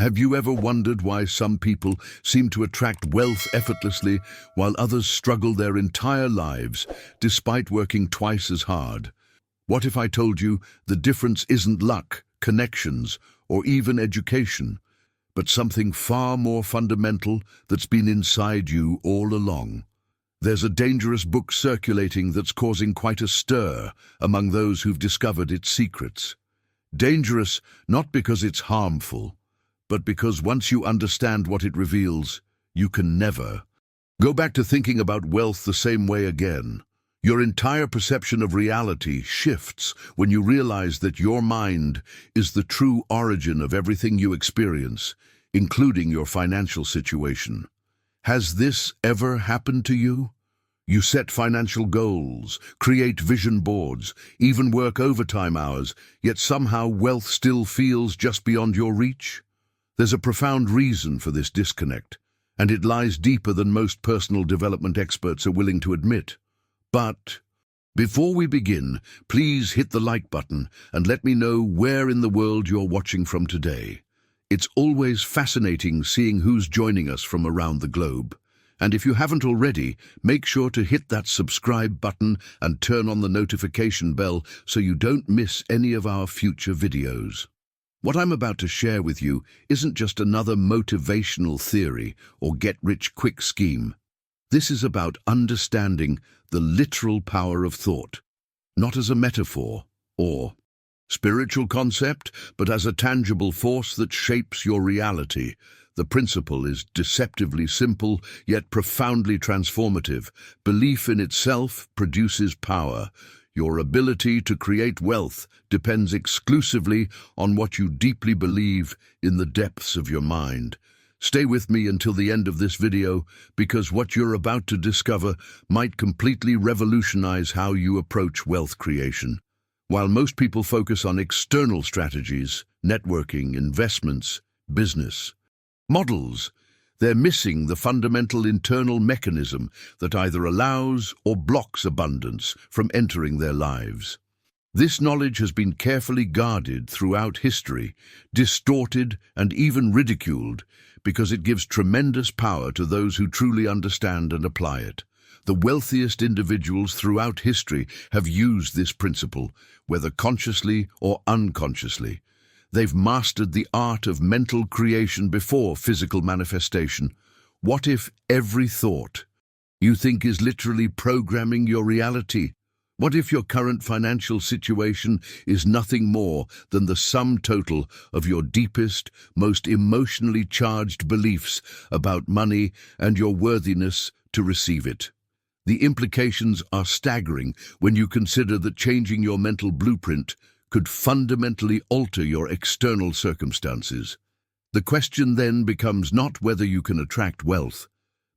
Have you ever wondered why some people seem to attract wealth effortlessly while others struggle their entire lives despite working twice as hard? What if I told you the difference isn't luck, connections, or even education, but something far more fundamental that's been inside you all along? There's a dangerous book circulating that's causing quite a stir among those who've discovered its secrets. Dangerous not because it's harmful, but because once you understand what it reveals, you can never go back to thinking about wealth the same way again. Your entire perception of reality shifts when you realize that your mind is the true origin of everything you experience, including your financial situation. Has this ever happened to you? You set financial goals, create vision boards, even work overtime hours, yet somehow wealth still feels just beyond your reach? There's a profound reason for this disconnect, and it lies deeper than most personal development experts are willing to admit. But before we begin, please hit the like button and let me know where in the world you're watching from today. It's always fascinating seeing who's joining us from around the globe. And if you haven't already, make sure to hit that subscribe button and turn on the notification bell so you don't miss any of our future videos. What I'm about to share with you isn't just another motivational theory or get-rich-quick scheme. This is about understanding the literal power of thought, not as a metaphor or spiritual concept, but as a tangible force that shapes your reality. The principle is deceptively simple, yet profoundly transformative. Belief in itself produces power. Your ability to create wealth depends exclusively on what you deeply believe in the depths of your mind. Stay with me until the end of this video, because what you're about to discover might completely revolutionize how you approach wealth creation. While most people focus on external strategies, networking, investments, business models, they're missing the fundamental internal mechanism that either allows or blocks abundance from entering their lives. This knowledge has been carefully guarded throughout history, distorted and even ridiculed, because it gives tremendous power to those who truly understand and apply it. The wealthiest individuals throughout history have used this principle, whether consciously or unconsciously. They've mastered the art of mental creation before physical manifestation. What if every thought you think is literally programming your reality? What if your current financial situation is nothing more than the sum total of your deepest, most emotionally charged beliefs about money and your worthiness to receive it? The implications are staggering when you consider that changing your mental blueprint could fundamentally alter your external circumstances. The question then becomes not whether you can attract wealth,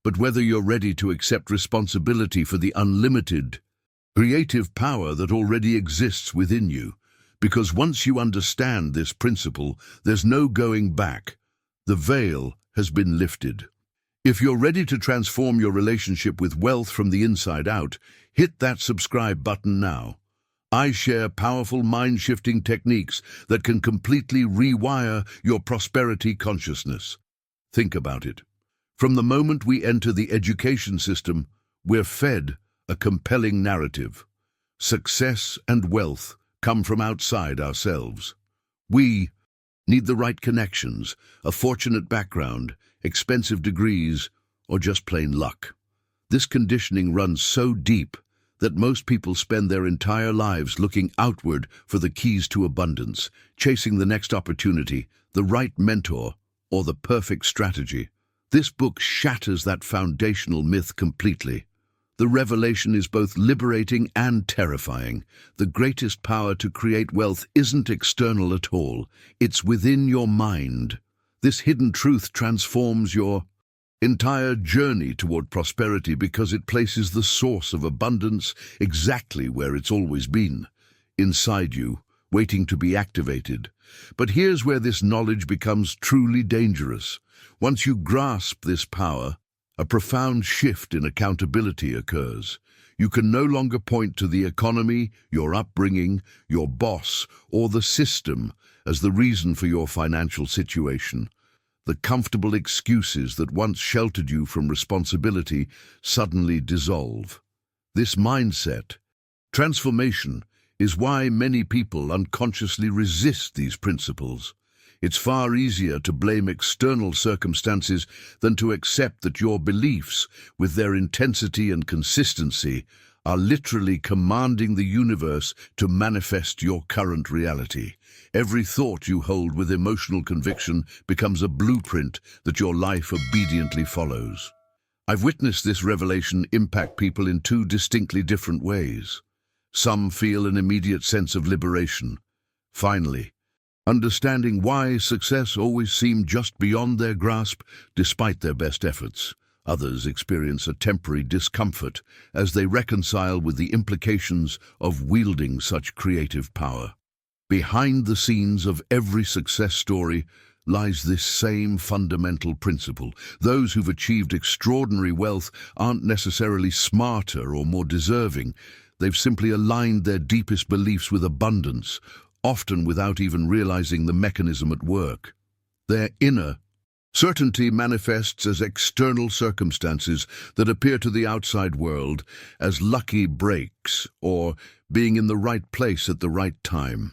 but whether you're ready to accept responsibility for the unlimited, creative power that already exists within you. Because once you understand this principle, there's no going back. The veil has been lifted. If you're ready to transform your relationship with wealth from the inside out, hit that subscribe button now. I share powerful mind-shifting techniques that can completely rewire your prosperity consciousness. Think about it. From the moment we enter the education system, we're fed a compelling narrative. Success and wealth come from outside ourselves. We need the right connections, a fortunate background, expensive degrees, or just plain luck. This conditioning runs so deep that most people spend their entire lives looking outward for the keys to abundance, chasing the next opportunity, the right mentor, or the perfect strategy. This book shatters that foundational myth completely. The revelation is both liberating and terrifying. The greatest power to create wealth isn't external at all. It's within your mind. This hidden truth transforms your entire journey toward prosperity because it places the source of abundance exactly where it's always been, inside you, waiting to be activated. But here's where this knowledge becomes truly dangerous. Once you grasp this power, a profound shift in accountability occurs. You can no longer point to the economy, your upbringing, your boss, or the system as the reason for your financial situation. The comfortable excuses that once sheltered you from responsibility suddenly dissolve. This mindset, transformation, is why many people unconsciously resist these principles. It's far easier to blame external circumstances than to accept that your beliefs, with their intensity and consistency, are literally commanding the universe to manifest your current reality. Every thought you hold with emotional conviction becomes a blueprint that your life obediently follows. I've witnessed this revelation impact people in two distinctly different ways. Some feel an immediate sense of liberation. Finally, understanding why success always seemed just beyond their grasp despite their best efforts. Others experience a temporary discomfort as they reconcile with the implications of wielding such creative power. Behind the scenes of every success story lies this same fundamental principle. Those who've achieved extraordinary wealth aren't necessarily smarter or more deserving. They've simply aligned their deepest beliefs with abundance, often without even realizing the mechanism at work. Their inner certainty manifests as external circumstances that appear to the outside world as lucky breaks or being in the right place at the right time.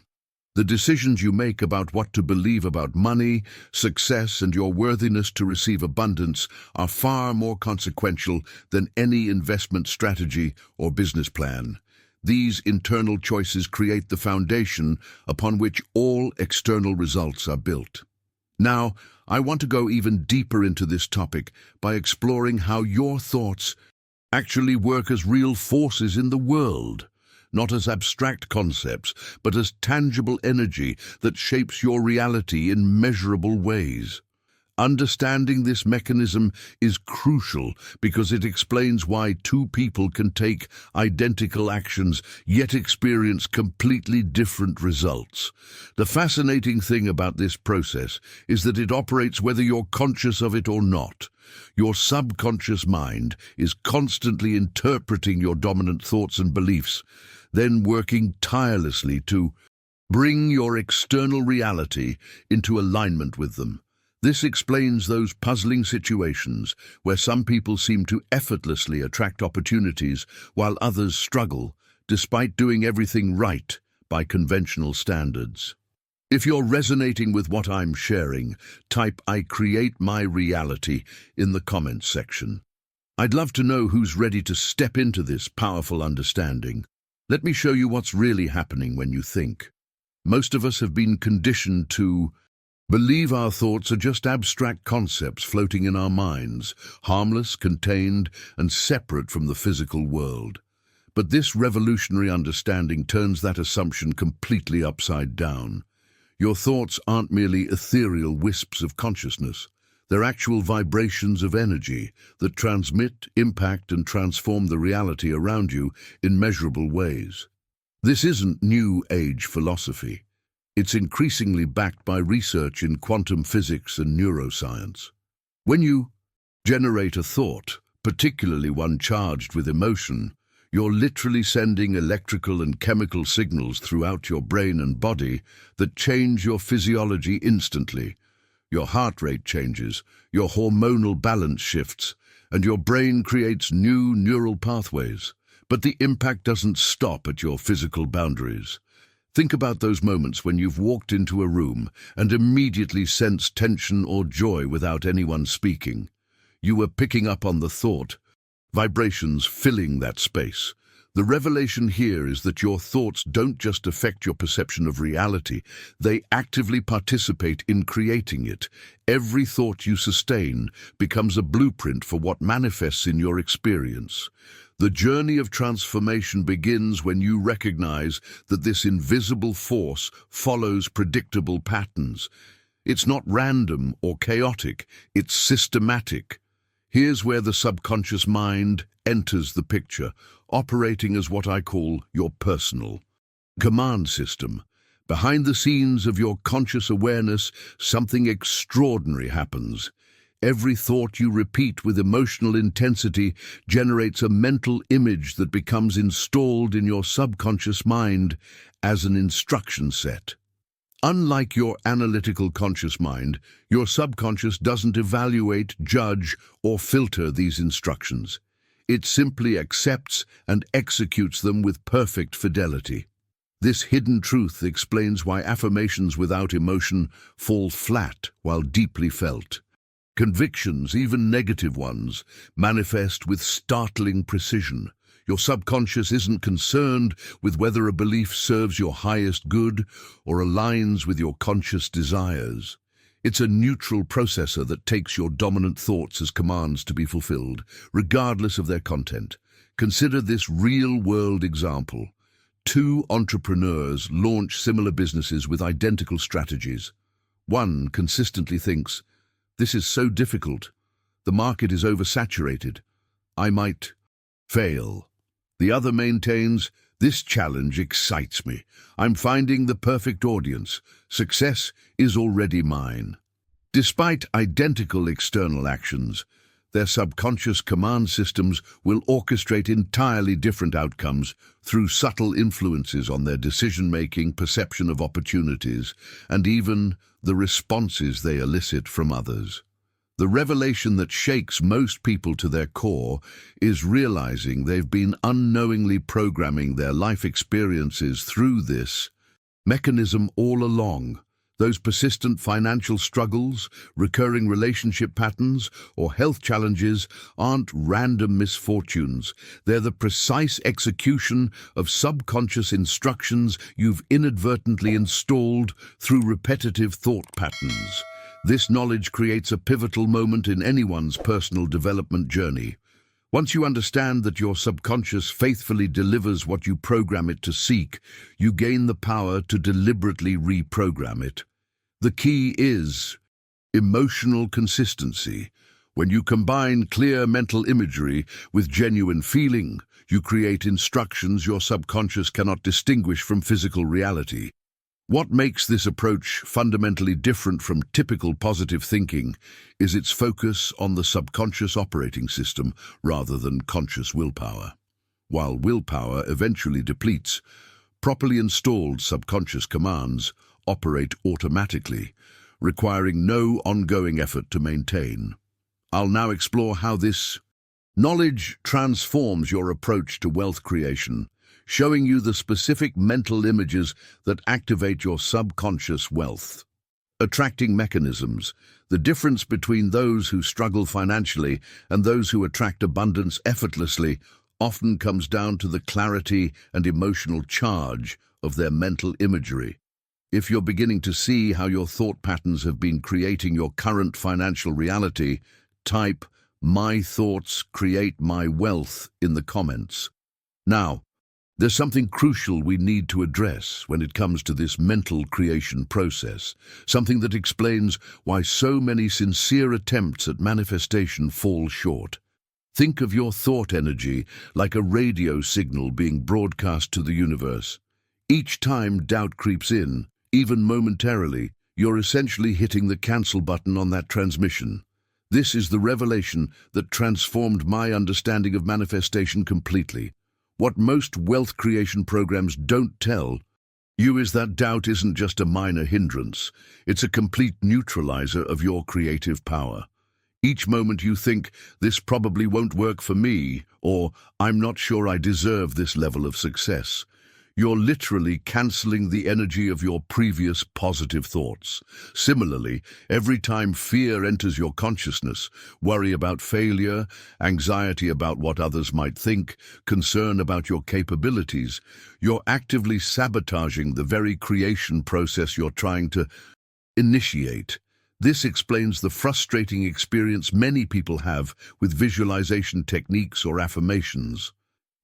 The decisions you make about what to believe about money, success, and your worthiness to receive abundance are far more consequential than any investment strategy or business plan. These internal choices create the foundation upon which all external results are built. Now, I want to go even deeper into this topic by exploring how your thoughts actually work as real forces in the world, not as abstract concepts, but as tangible energy that shapes your reality in measurable ways. Understanding this mechanism is crucial because it explains why two people can take identical actions yet experience completely different results. The fascinating thing about this process is that it operates whether you're conscious of it or not. Your subconscious mind is constantly interpreting your dominant thoughts and beliefs, then working tirelessly to bring your external reality into alignment with them. This explains those puzzling situations where some people seem to effortlessly attract opportunities while others struggle, despite doing everything right by conventional standards. If you're resonating with what I'm sharing, type "I create my reality" in the comments section. I'd love to know who's ready to step into this powerful understanding. Let me show you what's really happening when you think. Most of us have been conditioned to believe our thoughts are just abstract concepts floating in our minds, harmless, contained, and separate from the physical world. But this revolutionary understanding turns that assumption completely upside down. Your thoughts aren't merely ethereal wisps of consciousness. They're actual vibrations of energy that transmit, impact, and transform the reality around you in measurable ways. This isn't New Age philosophy. It's increasingly backed by research in quantum physics and neuroscience. When you generate a thought, particularly one charged with emotion, you're literally sending electrical and chemical signals throughout your brain and body that change your physiology instantly. Your heart rate changes, your hormonal balance shifts, and your brain creates new neural pathways. But the impact doesn't stop at your physical boundaries. Think about those moments when you've walked into a room and immediately sensed tension or joy without anyone speaking. You were picking up on the thought, vibrations filling that space. The revelation here is that your thoughts don't just affect your perception of reality, they actively participate in creating it. Every thought you sustain becomes a blueprint for what manifests in your experience. The journey of transformation begins when you recognize that this invisible force follows predictable patterns. It's not random or chaotic, it's systematic. Here's where the subconscious mind enters the picture, operating as what I call your personal command system. Behind the scenes of your conscious awareness, something extraordinary happens. Every thought you repeat with emotional intensity generates a mental image that becomes installed in your subconscious mind as an instruction set. Unlike your analytical conscious mind, your subconscious doesn't evaluate, judge, or filter these instructions. It simply accepts and executes them with perfect fidelity. This hidden truth explains why affirmations without emotion fall flat while deeply felt. Convictions, even negative ones, manifest with startling precision. Your subconscious isn't concerned with whether a belief serves your highest good or aligns with your conscious desires. It's a neutral processor that takes your dominant thoughts as commands to be fulfilled, regardless of their content. Consider this real-world example. Two entrepreneurs launch similar businesses with identical strategies. One consistently thinks, "This is so difficult. The market is oversaturated. I might fail." The other maintains, "This challenge excites me. I'm finding the perfect audience. Success is already mine." Despite identical external actions, their subconscious command systems will orchestrate entirely different outcomes through subtle influences on their decision-making, perception of opportunities, and even the responses they elicit from others. The revelation that shakes most people to their core is realizing they've been unknowingly programming their life experiences through this mechanism all along. Those persistent financial struggles, recurring relationship patterns, or health challenges aren't random misfortunes. They're the precise execution of subconscious instructions you've inadvertently installed through repetitive thought patterns. This knowledge creates a pivotal moment in anyone's personal development journey. Once you understand that your subconscious faithfully delivers what you program it to seek, you gain the power to deliberately reprogram it. The key is emotional consistency. When you combine clear mental imagery with genuine feeling, you create instructions your subconscious cannot distinguish from physical reality. What makes this approach fundamentally different from typical positive thinking is its focus on the subconscious operating system rather than conscious willpower. While willpower eventually depletes, properly installed subconscious commands operate automatically, requiring no ongoing effort to maintain. I'll now explore how this knowledge transforms your approach to wealth creation, showing you the specific mental images that activate your subconscious wealth. Attracting mechanisms. The difference between those who struggle financially and those who attract abundance effortlessly often comes down to the clarity and emotional charge of their mental imagery. If you're beginning to see how your thought patterns have been creating your current financial reality, type "My thoughts create my wealth" in the comments. Now, there's something crucial we need to address when it comes to this mental creation process, something that explains why so many sincere attempts at manifestation fall short. Think of your thought energy like a radio signal being broadcast to the universe. Each time doubt creeps in, even momentarily, you're essentially hitting the cancel button on that transmission. This is the revelation that transformed my understanding of manifestation completely. What most wealth creation programs don't tell you is that doubt isn't just a minor hindrance. It's a complete neutralizer of your creative power. Each moment you think, "This probably won't work for me," or "I'm not sure I deserve this level of success," you're literally cancelling the energy of your previous positive thoughts. Similarly, every time fear enters your consciousness, worry about failure, anxiety about what others might think, concern about your capabilities, you're actively sabotaging the very creation process you're trying to initiate. This explains the frustrating experience many people have with visualization techniques or affirmations.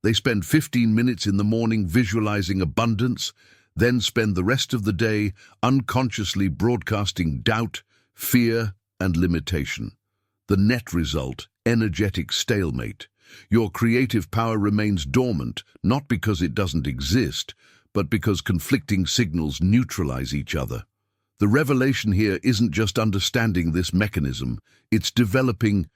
They spend 15 minutes in the morning visualizing abundance, then spend the rest of the day unconsciously broadcasting doubt, fear, and limitation. The net result, energetic stalemate. Your creative power remains dormant, not because it doesn't exist, but because conflicting signals neutralize each other. The revelation here isn't just understanding this mechanism, it's developing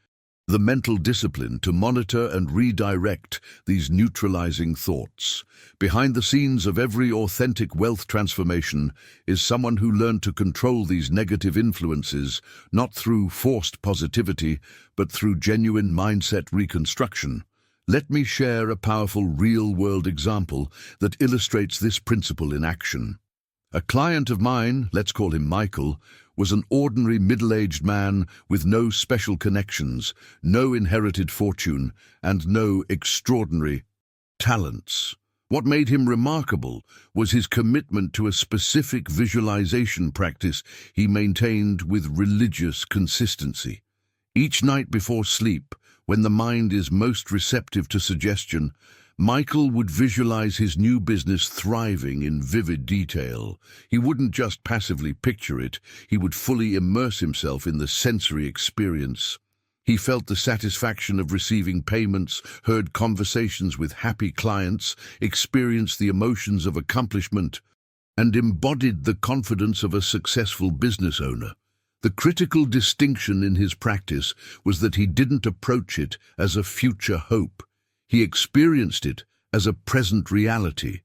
The mental discipline to monitor and redirect these neutralizing thoughts. Behind the scenes of every authentic wealth transformation is someone who learned to control these negative influences, not through forced positivity, but through genuine mindset reconstruction. Let me share a powerful real-world example that illustrates this principle in action. A client of mine, let's call him Michael, was an ordinary middle-aged man with no special connections, no inherited fortune, and no extraordinary talents. What made him remarkable was his commitment to a specific visualization practice he maintained with religious consistency. Each night before sleep, when the mind is most receptive to suggestion, Michael would visualize his new business thriving in vivid detail. He wouldn't just passively picture it, he would fully immerse himself in the sensory experience. He felt the satisfaction of receiving payments, heard conversations with happy clients, experienced the emotions of accomplishment, and embodied the confidence of a successful business owner. The critical distinction in his practice was that he didn't approach it as a future hope. He experienced it as a present reality.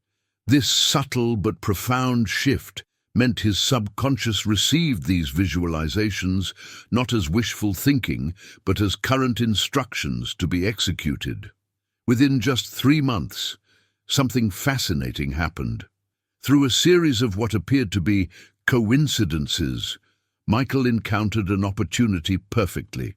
This subtle but profound shift meant his subconscious received these visualizations not as wishful thinking, but as current instructions to be executed. Within just 3 months, something fascinating happened. Through a series of what appeared to be coincidences, Michael encountered an opportunity perfectly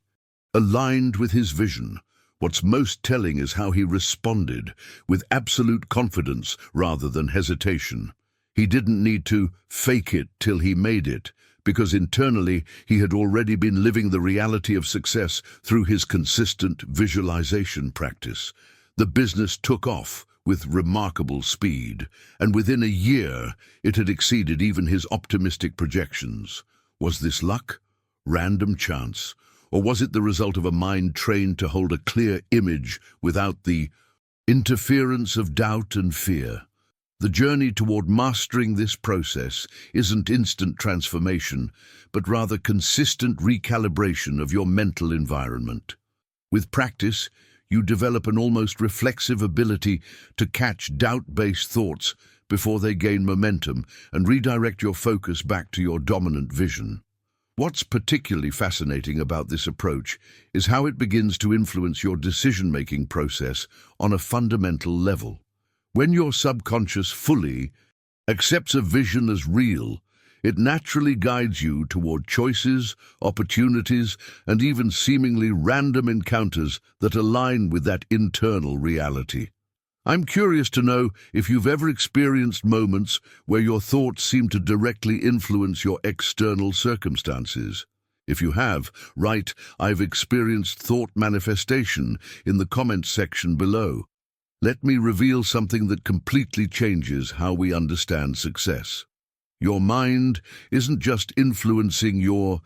aligned with his vision. What's most telling is how he responded, with absolute confidence rather than hesitation. He didn't need to fake it till he made it, because internally he had already been living the reality of success through his consistent visualization practice. The business took off with remarkable speed, and within a year it had exceeded even his optimistic projections. Was this luck? Random chance? Or was it the result of a mind trained to hold a clear image without the interference of doubt and fear? The journey toward mastering this process isn't instant transformation, but rather consistent recalibration of your mental environment. With practice, you develop an almost reflexive ability to catch doubt-based thoughts before they gain momentum and redirect your focus back to your dominant vision. What's particularly fascinating about this approach is how it begins to influence your decision-making process on a fundamental level. When your subconscious fully accepts a vision as real, it naturally guides you toward choices, opportunities, and even seemingly random encounters that align with that internal reality. I'm curious to know if you've ever experienced moments where your thoughts seem to directly influence your external circumstances. If you have, write, "I've experienced thought manifestation" in the comments section below. Let me reveal something that completely changes how we understand success. Your mind isn't just influencing your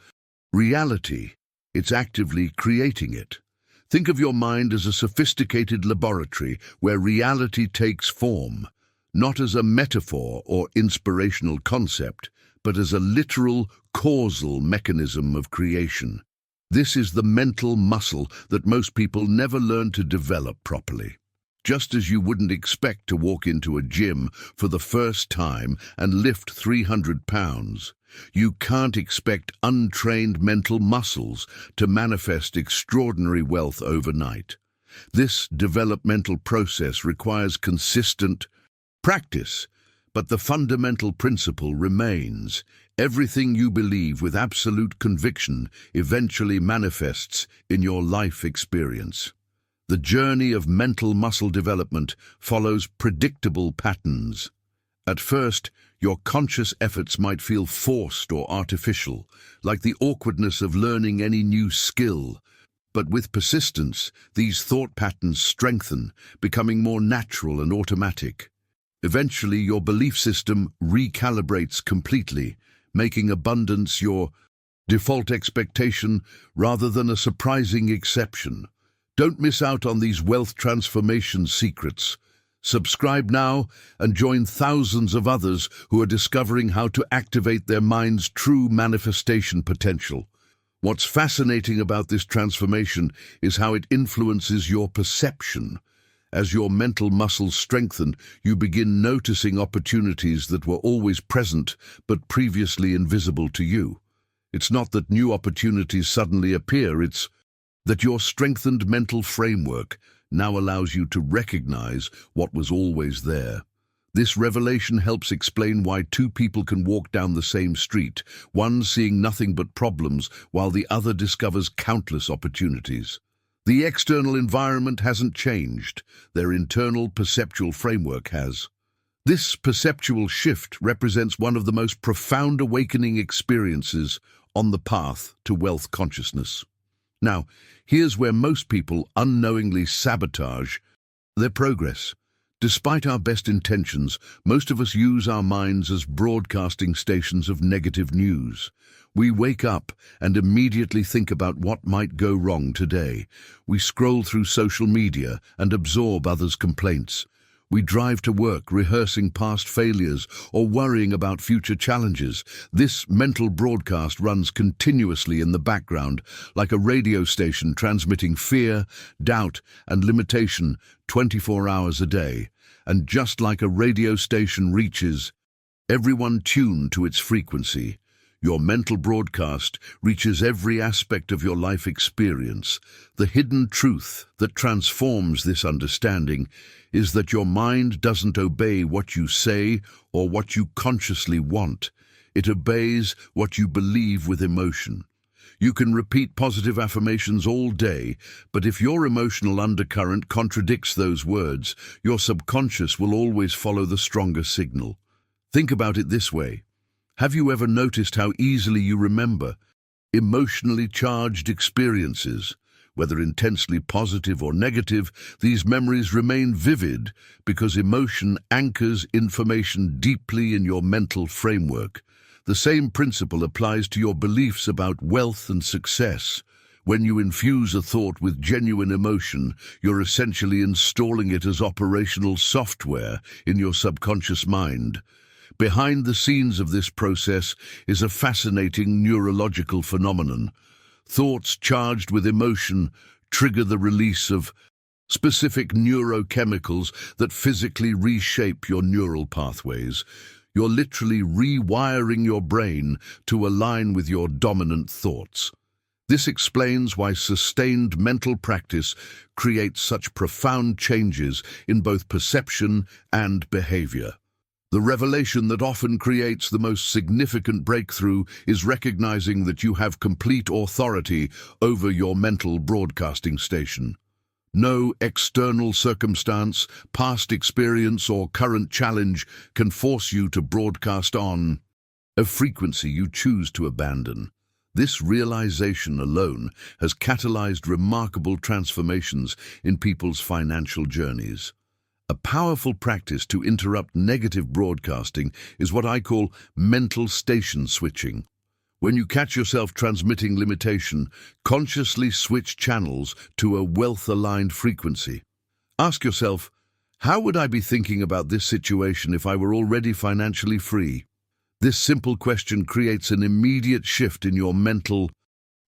reality, it's actively creating it. Think of your mind as a sophisticated laboratory where reality takes form, not as a metaphor or inspirational concept, but as a literal, causal mechanism of creation. This is the mental muscle that most people never learn to develop properly. Just as you wouldn't expect to walk into a gym for the first time and lift 300 pounds, you can't expect untrained mental muscles to manifest extraordinary wealth overnight. This developmental process requires consistent practice, but the fundamental principle remains. Everything you believe with absolute conviction eventually manifests in your life experience. The journey of mental muscle development follows predictable patterns. At first, your conscious efforts might feel forced or artificial, like the awkwardness of learning any new skill. But with persistence, these thought patterns strengthen, becoming more natural and automatic. Eventually, your belief system recalibrates completely, making abundance your default expectation rather than a surprising exception. Don't miss out on these wealth transformation secrets. Subscribe now and join thousands of others who are discovering how to activate their mind's true manifestation potential. What's fascinating about this transformation is how it influences your perception. As your mental muscles strengthen, you begin noticing opportunities that were always present but previously invisible to you. It's not that new opportunities suddenly appear, it's that your strengthened mental framework now allows you to recognize what was always there. This revelation helps explain why two people can walk down the same street, one seeing nothing but problems while the other discovers countless opportunities. The external environment hasn't changed, their internal perceptual framework has. This perceptual shift represents one of the most profound awakening experiences on the path to wealth consciousness. Now, here's where most people unknowingly sabotage their progress. Despite our best intentions, most of us use our minds as broadcasting stations of negative news. We wake up and immediately think about what might go wrong today. We scroll through social media and absorb others' complaints. We drive to work rehearsing past failures or worrying about future challenges. This mental broadcast runs continuously in the background, like a radio station transmitting fear, doubt, and limitation 24 hours a day. And just like a radio station reaches everyone tuned to its frequency, your mental broadcast reaches every aspect of your life experience. The hidden truth that transforms this understanding is that your mind doesn't obey what you say or what you consciously want. It obeys what you believe with emotion. You can repeat positive affirmations all day, but if your emotional undercurrent contradicts those words, your subconscious will always follow the stronger signal. Think about it this way. Have you ever noticed how easily you remember emotionally charged experiences? Whether intensely positive or negative, these memories remain vivid because emotion anchors information deeply in your mental framework. The same principle applies to your beliefs about wealth and success. When you infuse a thought with genuine emotion, you're essentially installing it as operational software in your subconscious mind. Behind the scenes of this process is a fascinating neurological phenomenon. Thoughts charged with emotion trigger the release of specific neurochemicals that physically reshape your neural pathways. You're literally rewiring your brain to align with your dominant thoughts. This explains why sustained mental practice creates such profound changes in both perception and behavior. The revelation that often creates the most significant breakthrough is recognizing that you have complete authority over your mental broadcasting station. No external circumstance, past experience, or current challenge can force you to broadcast on a frequency you choose to abandon. This realization alone has catalyzed remarkable transformations in people's financial journeys. A powerful practice to interrupt negative broadcasting is what I call mental station switching. When you catch yourself transmitting limitation, consciously switch channels to a wealth-aligned frequency. Ask yourself, how would I be thinking about this situation if I were already financially free? This simple question creates an immediate shift in your mental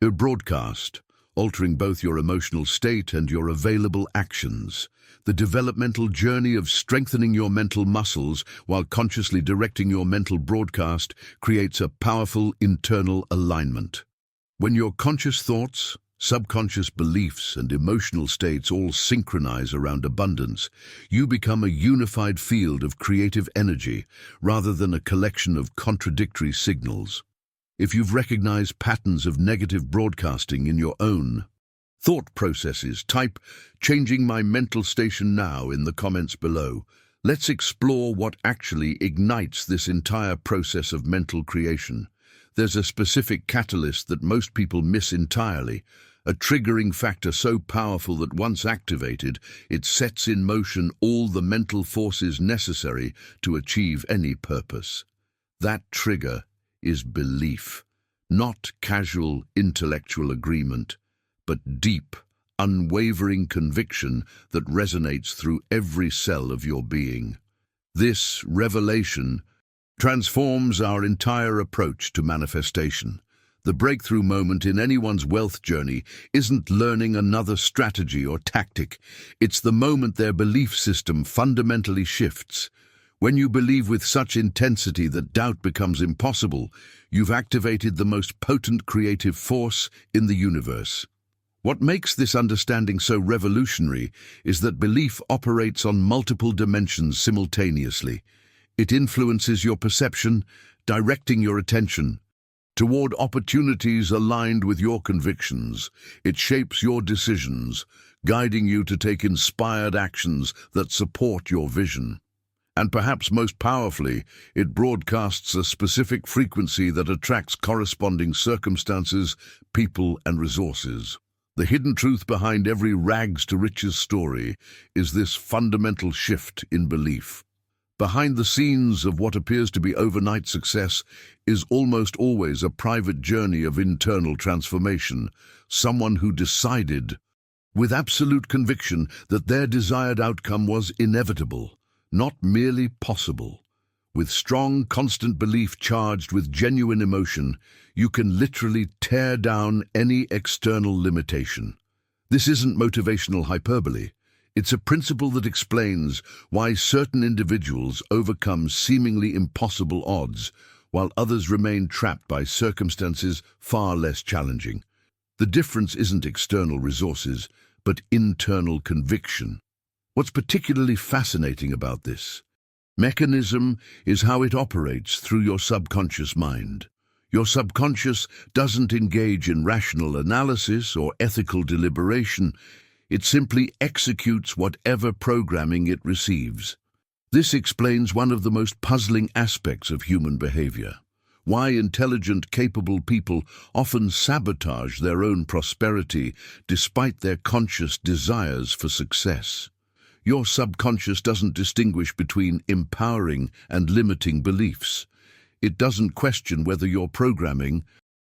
broadcast, altering both your emotional state and your available actions. The developmental journey of strengthening your mental muscles while consciously directing your mental broadcast creates a powerful internal alignment. When your conscious thoughts, subconscious beliefs, and emotional states all synchronize around abundance, you become a unified field of creative energy rather than a collection of contradictory signals. If you've recognized patterns of negative broadcasting in your own thought processes, type "changing my mental station now" in the comments below. Let's explore what actually ignites this entire process of mental creation. There's a specific catalyst that most people miss entirely, a triggering factor so powerful that once activated, it sets in motion all the mental forces necessary to achieve any purpose. That trigger is belief, not casual intellectual agreement, but deep, unwavering conviction that resonates through every cell of your being. This revelation transforms our entire approach to manifestation. The breakthrough moment in anyone's wealth journey isn't learning another strategy or tactic. It's the moment their belief system fundamentally shifts. When you believe with such intensity that doubt becomes impossible, you've activated the most potent creative force in the universe. What makes this understanding so revolutionary is that belief operates on multiple dimensions simultaneously. It influences your perception, directing your attention toward opportunities aligned with your convictions. It shapes your decisions, guiding you to take inspired actions that support your vision. And perhaps most powerfully, it broadcasts a specific frequency that attracts corresponding circumstances, people, and resources. The hidden truth behind every rags to riches story is this fundamental shift in belief. Behind the scenes of what appears to be overnight success is almost always a private journey of internal transformation, someone who decided, with absolute conviction, that their desired outcome was inevitable, not merely possible. With strong, constant belief charged with genuine emotion, you can literally tear down any external limitation. This isn't motivational hyperbole. It's a principle that explains why certain individuals overcome seemingly impossible odds, while others remain trapped by circumstances far less challenging. The difference isn't external resources, but internal conviction. What's particularly fascinating about this mechanism is how it operates through your subconscious mind. Your subconscious doesn't engage in rational analysis or ethical deliberation. It simply executes whatever programming it receives. This explains one of the most puzzling aspects of human behavior: why intelligent, capable people often sabotage their own prosperity despite their conscious desires for success. Your subconscious doesn't distinguish between empowering and limiting beliefs. It doesn't question whether your programming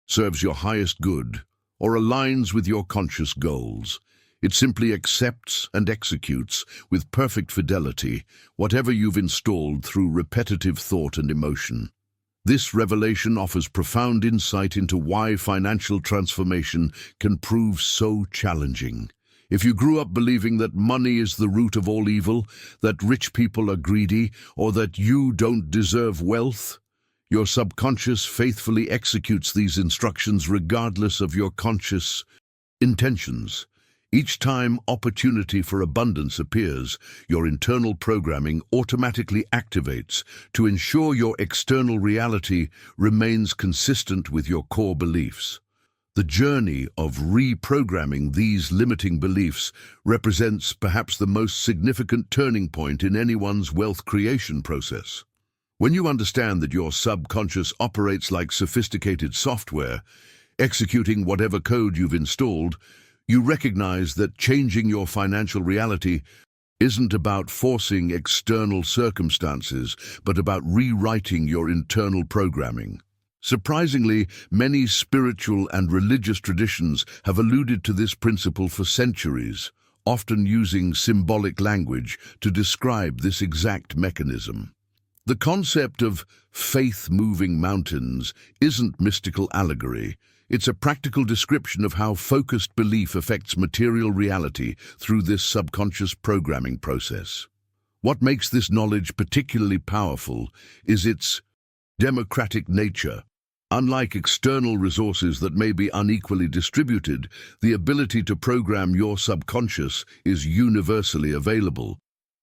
serves your highest good or aligns with your conscious goals. It simply accepts and executes with perfect fidelity whatever you've installed through repetitive thought and emotion. This revelation offers profound insight into why financial transformation can prove so challenging. If you grew up believing that money is the root of all evil, that rich people are greedy, or that you don't deserve wealth, your subconscious faithfully executes these instructions regardless of your conscious intentions. Each time opportunity for abundance appears, your internal programming automatically activates to ensure your external reality remains consistent with your core beliefs. The journey of reprogramming these limiting beliefs represents perhaps the most significant turning point in anyone's wealth creation process. When you understand that your subconscious operates like sophisticated software, executing whatever code you've installed, you recognize that changing your financial reality isn't about forcing external circumstances, but about rewriting your internal programming. Surprisingly, many spiritual and religious traditions have alluded to this principle for centuries, often using symbolic language to describe this exact mechanism. The concept of faith moving mountains isn't mystical allegory. It's a practical description of how focused belief affects material reality through this subconscious programming process. What makes this knowledge particularly powerful is its democratic nature. Unlike external resources that may be unequally distributed, the ability to program your subconscious is universally available.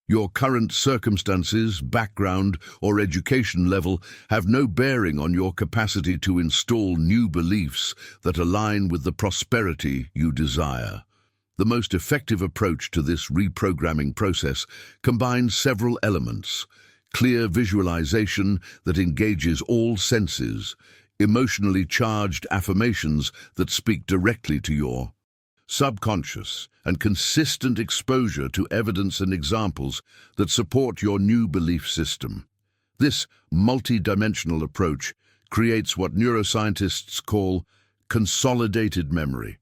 Your current circumstances, background, or education level have no bearing on your capacity to install new beliefs that align with the prosperity you desire. The most effective approach to this reprogramming process combines several elements: clear visualization that engages all senses, emotionally charged affirmations that speak directly to your subconscious, and consistent exposure to evidence and examples that support your new belief system. This multi-dimensional approach creates what neuroscientists call consolidated memory,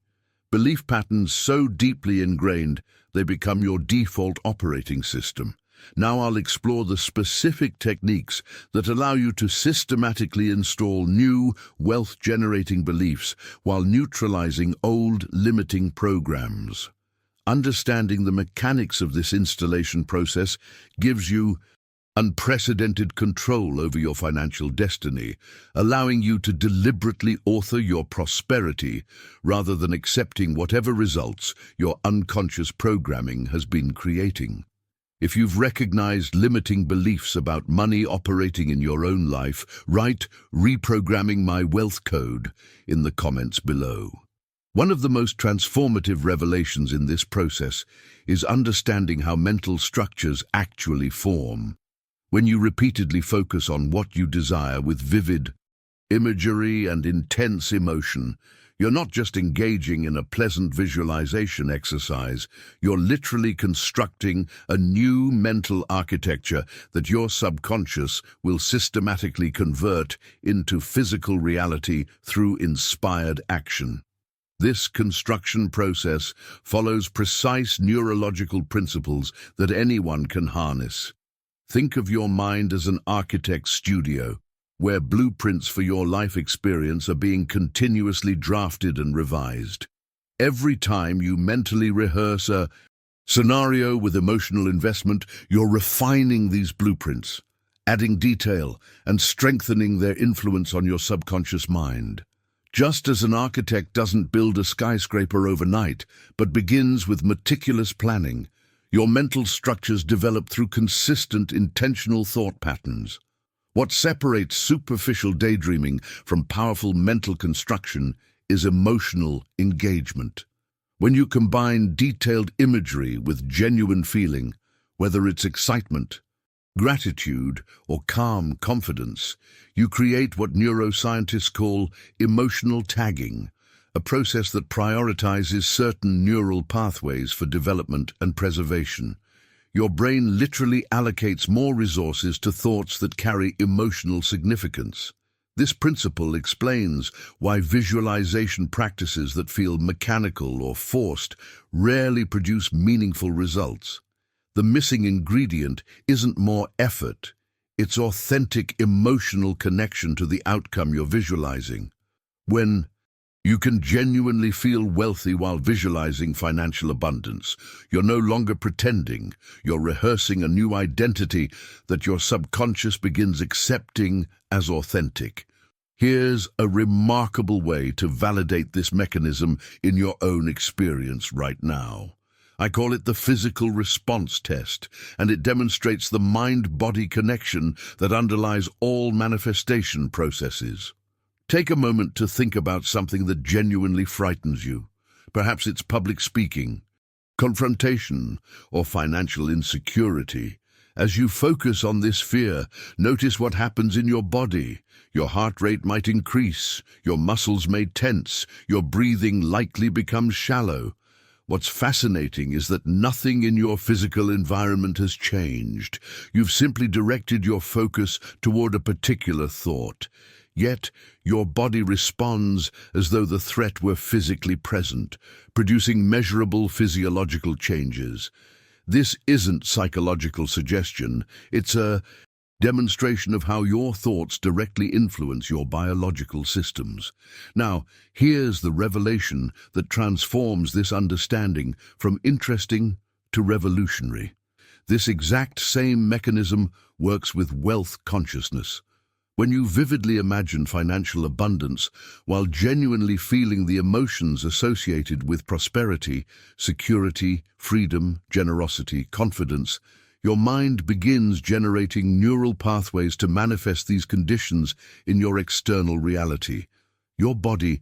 belief patterns so deeply ingrained they become your default operating system. Now I'll explore the specific techniques that allow you to systematically install new wealth-generating beliefs while neutralizing old limiting programs. Understanding the mechanics of this installation process gives you unprecedented control over your financial destiny, allowing you to deliberately author your prosperity rather than accepting whatever results your unconscious programming has been creating. If you've recognized limiting beliefs about money operating in your own life, write "Reprogramming My Wealth Code" in the comments below. One of the most transformative revelations in this process is understanding how mental structures actually form. When you repeatedly focus on what you desire with vivid imagery and intense emotion, you're not just engaging in a pleasant visualization exercise, you're literally constructing a new mental architecture that your subconscious will systematically convert into physical reality through inspired action. This construction process follows precise neurological principles that anyone can harness. Think of your mind as an architect's studio, where blueprints for your life experience are being continuously drafted and revised. Every time you mentally rehearse a scenario with emotional investment, you're refining these blueprints, adding detail and strengthening their influence on your subconscious mind. Just as an architect doesn't build a skyscraper overnight, but begins with meticulous planning, your mental structures develop through consistent, intentional thought patterns. What separates superficial daydreaming from powerful mental construction is emotional engagement. When you combine detailed imagery with genuine feeling, whether it's excitement, gratitude, or calm confidence, you create what neuroscientists call emotional tagging, a process that prioritizes certain neural pathways for development and preservation. Your brain literally allocates more resources to thoughts that carry emotional significance. This principle explains why visualization practices that feel mechanical or forced rarely produce meaningful results. The missing ingredient isn't more effort, it's authentic emotional connection to the outcome you're visualizing. When you can genuinely feel wealthy while visualizing financial abundance, you're no longer pretending, you're rehearsing a new identity that your subconscious begins accepting as authentic. Here's a remarkable way to validate this mechanism in your own experience right now. I call it the physical response test, and it demonstrates the mind-body connection that underlies all manifestation processes. Take a moment to think about something that genuinely frightens you. Perhaps it's public speaking, confrontation, or financial insecurity. As you focus on this fear, notice what happens in your body. Your heart rate might increase, your muscles may tense, your breathing likely becomes shallow. What's fascinating is that nothing in your physical environment has changed. You've simply directed your focus toward a particular thought. Yet, your body responds as though the threat were physically present, producing measurable physiological changes. This isn't psychological suggestion, it's a demonstration of how your thoughts directly influence your biological systems. Now, here's the revelation that transforms this understanding from interesting to revolutionary. This exact same mechanism works with wealth consciousness. When you vividly imagine financial abundance while genuinely feeling the emotions associated with prosperity, security, freedom, generosity, confidence, your mind begins generating neural pathways to manifest these conditions in your external reality. Your body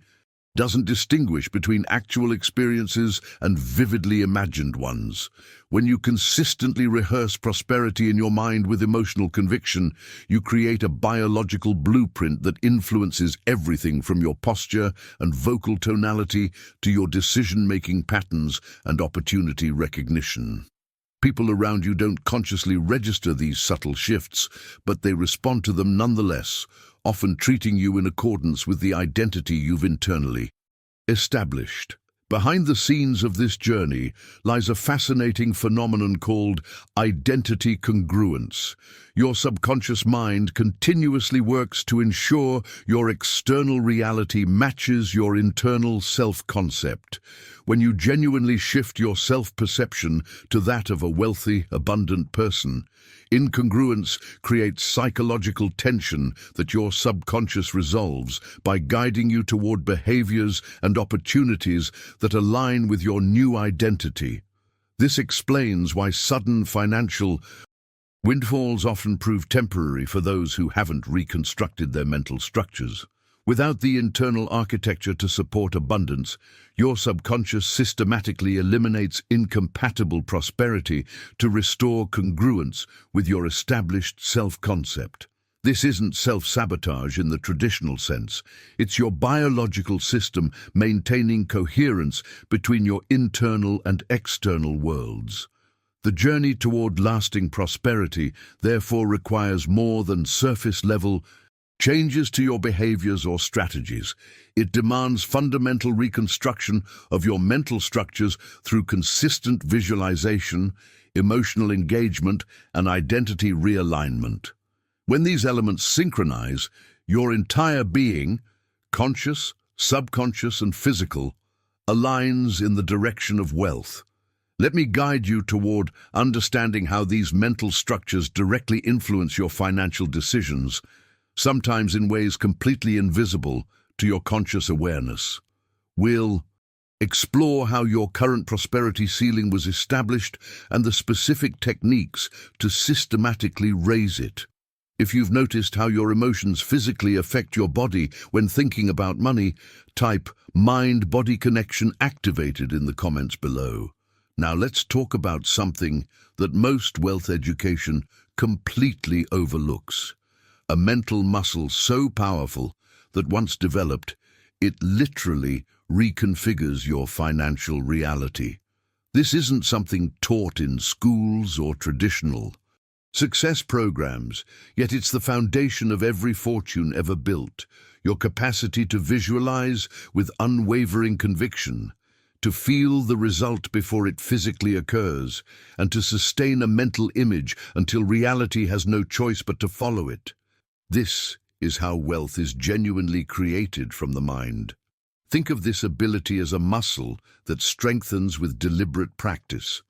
doesn't distinguish between actual experiences and vividly imagined ones. When you consistently rehearse prosperity in your mind with emotional conviction, you create a biological blueprint that influences everything from your posture and vocal tonality to your decision-making patterns and opportunity recognition. People around you don't consciously register these subtle shifts, but they respond to them nonetheless, often treating you in accordance with the identity you've internally established. Behind the scenes of this journey lies a fascinating phenomenon called identity congruence. Your subconscious mind continuously works to ensure your external reality matches your internal self-concept. When you genuinely shift your self-perception to that of a wealthy, abundant person, incongruence creates psychological tension that your subconscious resolves by guiding you toward behaviors and opportunities that align with your new identity. This explains why sudden financial windfalls often prove temporary for those who haven't reconstructed their mental structures. Without the internal architecture to support abundance, your subconscious systematically eliminates incompatible prosperity to restore congruence with your established self-concept. This isn't self-sabotage in the traditional sense. It's your biological system maintaining coherence between your internal and external worlds. The journey toward lasting prosperity therefore requires more than surface-level changes to your behaviors or strategies. It demands fundamental reconstruction of your mental structures through consistent visualization, emotional engagement, and identity realignment. When these elements synchronize, your entire being, conscious, subconscious, and physical, aligns in the direction of wealth. Let me guide you toward understanding how these mental structures directly influence your financial decisions, sometimes in ways completely invisible to your conscious awareness. We'll explore how your current prosperity ceiling was established and the specific techniques to systematically raise it. If you've noticed how your emotions physically affect your body when thinking about money, type mind-body connection activated in the comments below. Now let's talk about something that most wealth education completely overlooks. A mental muscle so powerful that once developed, it literally reconfigures your financial reality. This isn't something taught in schools or traditional success programs, yet it's the foundation of every fortune ever built. Your capacity to visualize with unwavering conviction, to feel the result before it physically occurs, and to sustain a mental image until reality has no choice but to follow it. This is how wealth is genuinely created from the mind. Think of this ability as a muscle that strengthens with deliberate practice.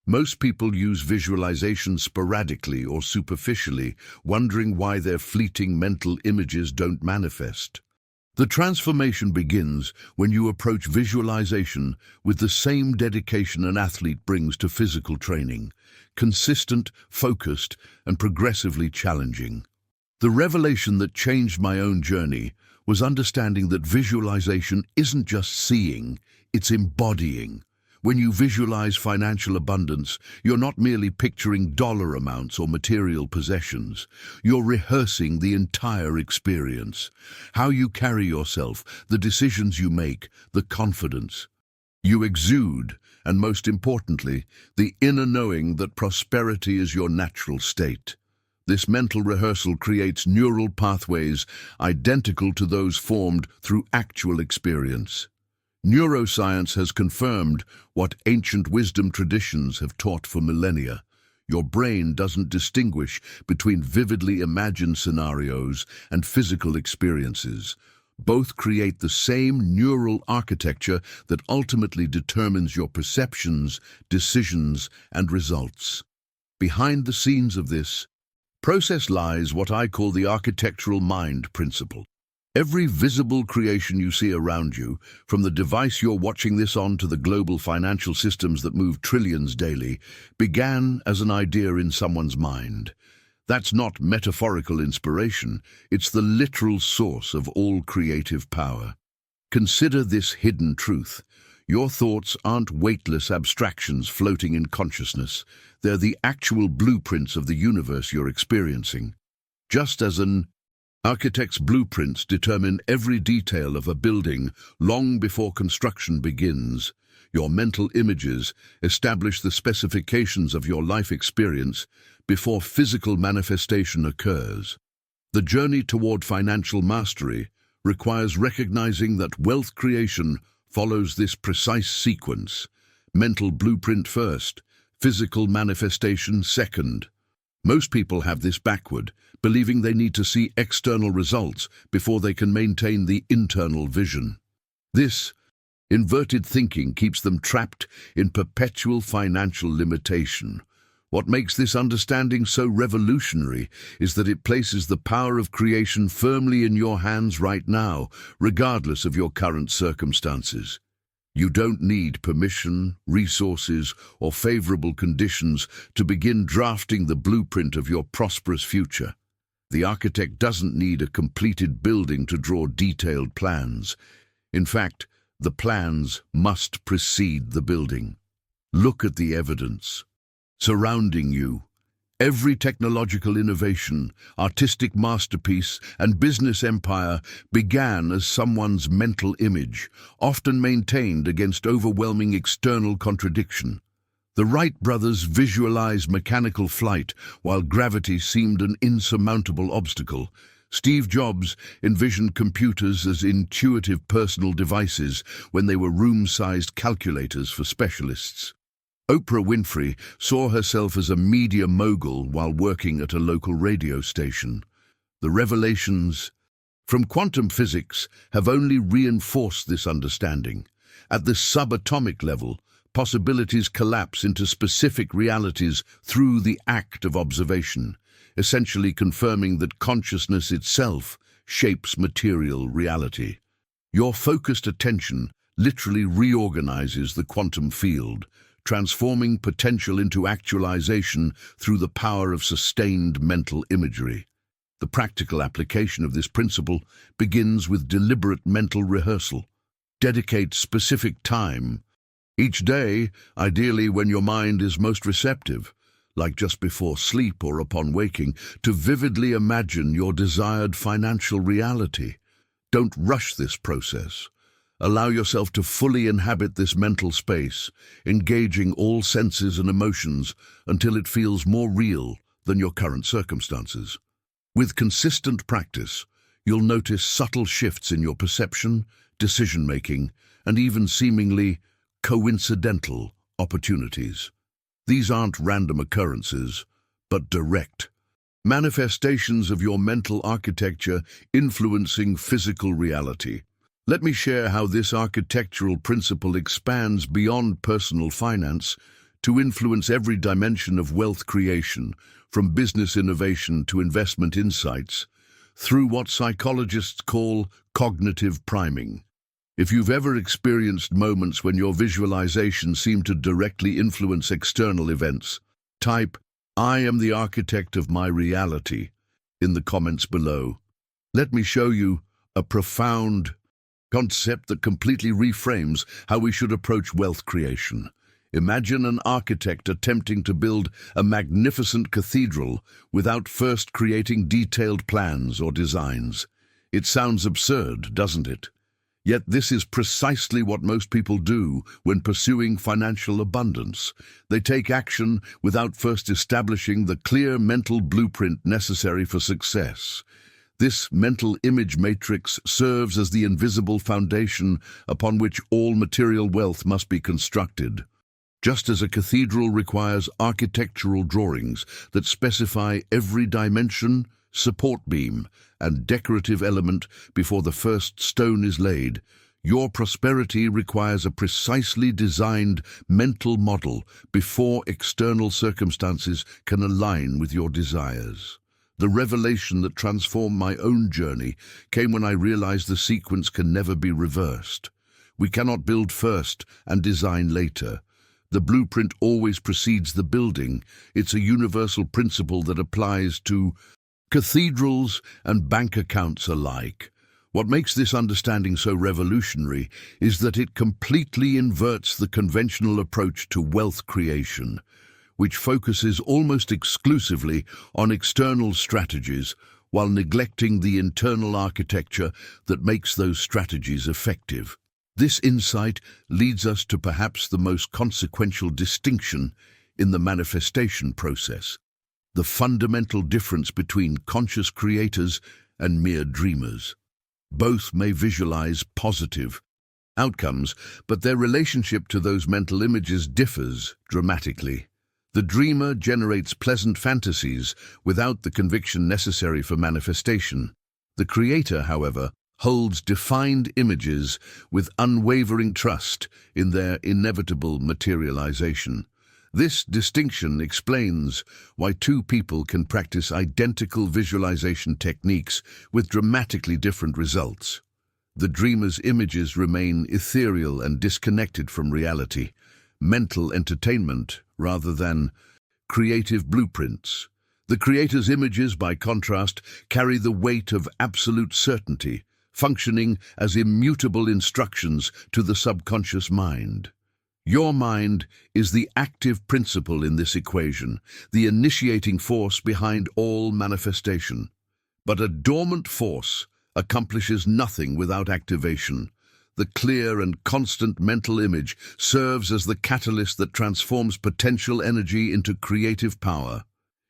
Most people use visualization sporadically or superficially, wondering why their fleeting mental images don't manifest. The transformation begins when you approach visualization with the same dedication an athlete brings to physical training: consistent, focused, and progressively challenging. The revelation that changed my own journey was understanding that visualization isn't just seeing, it's embodying. When you visualize financial abundance, you're not merely picturing dollar amounts or material possessions. You're rehearsing the entire experience. How you carry yourself, the decisions you make, the confidence you exude, and most importantly, the inner knowing that prosperity is your natural state. This mental rehearsal creates neural pathways identical to those formed through actual experience. Neuroscience has confirmed what ancient wisdom traditions have taught for millennia. Your brain doesn't distinguish between vividly imagined scenarios and physical experiences. Both create the same neural architecture that ultimately determines your perceptions, decisions, and results. Behind the scenes of this process lies what I call the architectural mind principle. Every visible creation you see around you, from the device you're watching this on to the global financial systems that move trillions daily, began as an idea in someone's mind. That's not metaphorical inspiration, it's the literal source of all creative power. Consider this hidden truth. Your thoughts aren't weightless abstractions floating in consciousness. They're the actual blueprints of the universe you're experiencing. Just as an architect's blueprints determine every detail of a building long before construction begins, your mental images establish the specifications of your life experience before physical manifestation occurs. The journey toward financial mastery requires recognizing that wealth creation follows this precise sequence: mental blueprint first, physical manifestation second. Most people have this backward, believing they need to see external results before they can maintain the internal vision. This inverted thinking keeps them trapped in perpetual financial limitation. What makes this understanding so revolutionary is that it places the power of creation firmly in your hands right now, regardless of your current circumstances. You don't need permission, resources, or favorable conditions to begin drafting the blueprint of your prosperous future. The architect doesn't need a completed building to draw detailed plans. In fact, the plans must precede the building. Look at the evidence surrounding you. Every technological innovation, artistic masterpiece, and business empire began as someone's mental image, often maintained against overwhelming external contradiction. The Wright brothers visualized mechanical flight while gravity seemed an insurmountable obstacle. Steve Jobs envisioned computers as intuitive personal devices when they were room-sized calculators for specialists. Oprah Winfrey saw herself as a media mogul while working at a local radio station. The revelations from quantum physics have only reinforced this understanding. At the subatomic level, possibilities collapse into specific realities through the act of observation, essentially confirming that consciousness itself shapes material reality. Your focused attention literally reorganizes the quantum field, transforming potential into actualization through the power of sustained mental imagery. The practical application of this principle begins with deliberate mental rehearsal. Dedicate specific time each day, ideally when your mind is most receptive, like just before sleep or upon waking, to vividly imagine your desired financial reality. Don't rush this process. Allow yourself to fully inhabit this mental space, engaging all senses and emotions until it feels more real than your current circumstances. With consistent practice, you'll notice subtle shifts in your perception, decision-making, and even seemingly coincidental opportunities. These aren't random occurrences, but direct manifestations of your mental architecture influencing physical reality. Let me share how this architectural principle expands beyond personal finance to influence every dimension of wealth creation, from business innovation to investment insights, through what psychologists call cognitive priming. If you've ever experienced moments when your visualization seemed to directly influence external events, type, "I am the architect of my reality," in the comments below. Let me show you a profound concept that completely reframes how we should approach wealth creation. Imagine an architect attempting to build a magnificent cathedral without first creating detailed plans or designs. It sounds absurd, doesn't it? Yet this is precisely what most people do when pursuing financial abundance. They take action without first establishing the clear mental blueprint necessary for success. This mental image matrix serves as the invisible foundation upon which all material wealth must be constructed. Just as a cathedral requires architectural drawings that specify every dimension, support beam, and decorative element before the first stone is laid, your prosperity requires a precisely designed mental model before external circumstances can align with your desires. The revelation that transformed my own journey came when I realized the sequence can never be reversed. We cannot build first and design later. The blueprint always precedes the building. It's a universal principle that applies to cathedrals and bank accounts alike. What makes this understanding so revolutionary is that it completely inverts the conventional approach to wealth creation, which focuses almost exclusively on external strategies while neglecting the internal architecture that makes those strategies effective. This insight leads us to perhaps the most consequential distinction in the manifestation process: the fundamental difference between conscious creators and mere dreamers. Both may visualize positive, outcomes, but their relationship to those mental images differs dramatically. The dreamer generates pleasant fantasies without the conviction necessary for manifestation. The creator, however, holds defined images with unwavering trust in their inevitable materialization. This distinction explains why two people can practice identical visualization techniques with dramatically different results. The dreamer's images remain ethereal and disconnected from reality, mental entertainment rather than creative blueprints. The creator's images, by contrast, carry the weight of absolute certainty, functioning as immutable instructions to the subconscious mind. Your mind is the active principle in this equation, the initiating force behind all manifestation. But a dormant force accomplishes nothing without activation. The clear and constant mental image serves as the catalyst that transforms potential energy into creative power.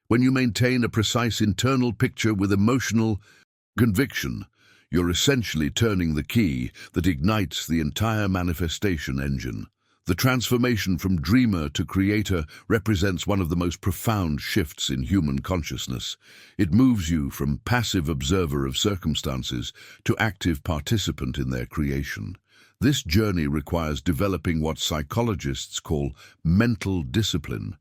When you maintain a precise internal picture with emotional conviction, you're essentially turning the key that ignites the entire manifestation engine. The transformation from dreamer to creator represents one of the most profound shifts in human consciousness. It moves you from passive observer of circumstances to active participant in their creation. This journey requires developing what psychologists call mental discipline,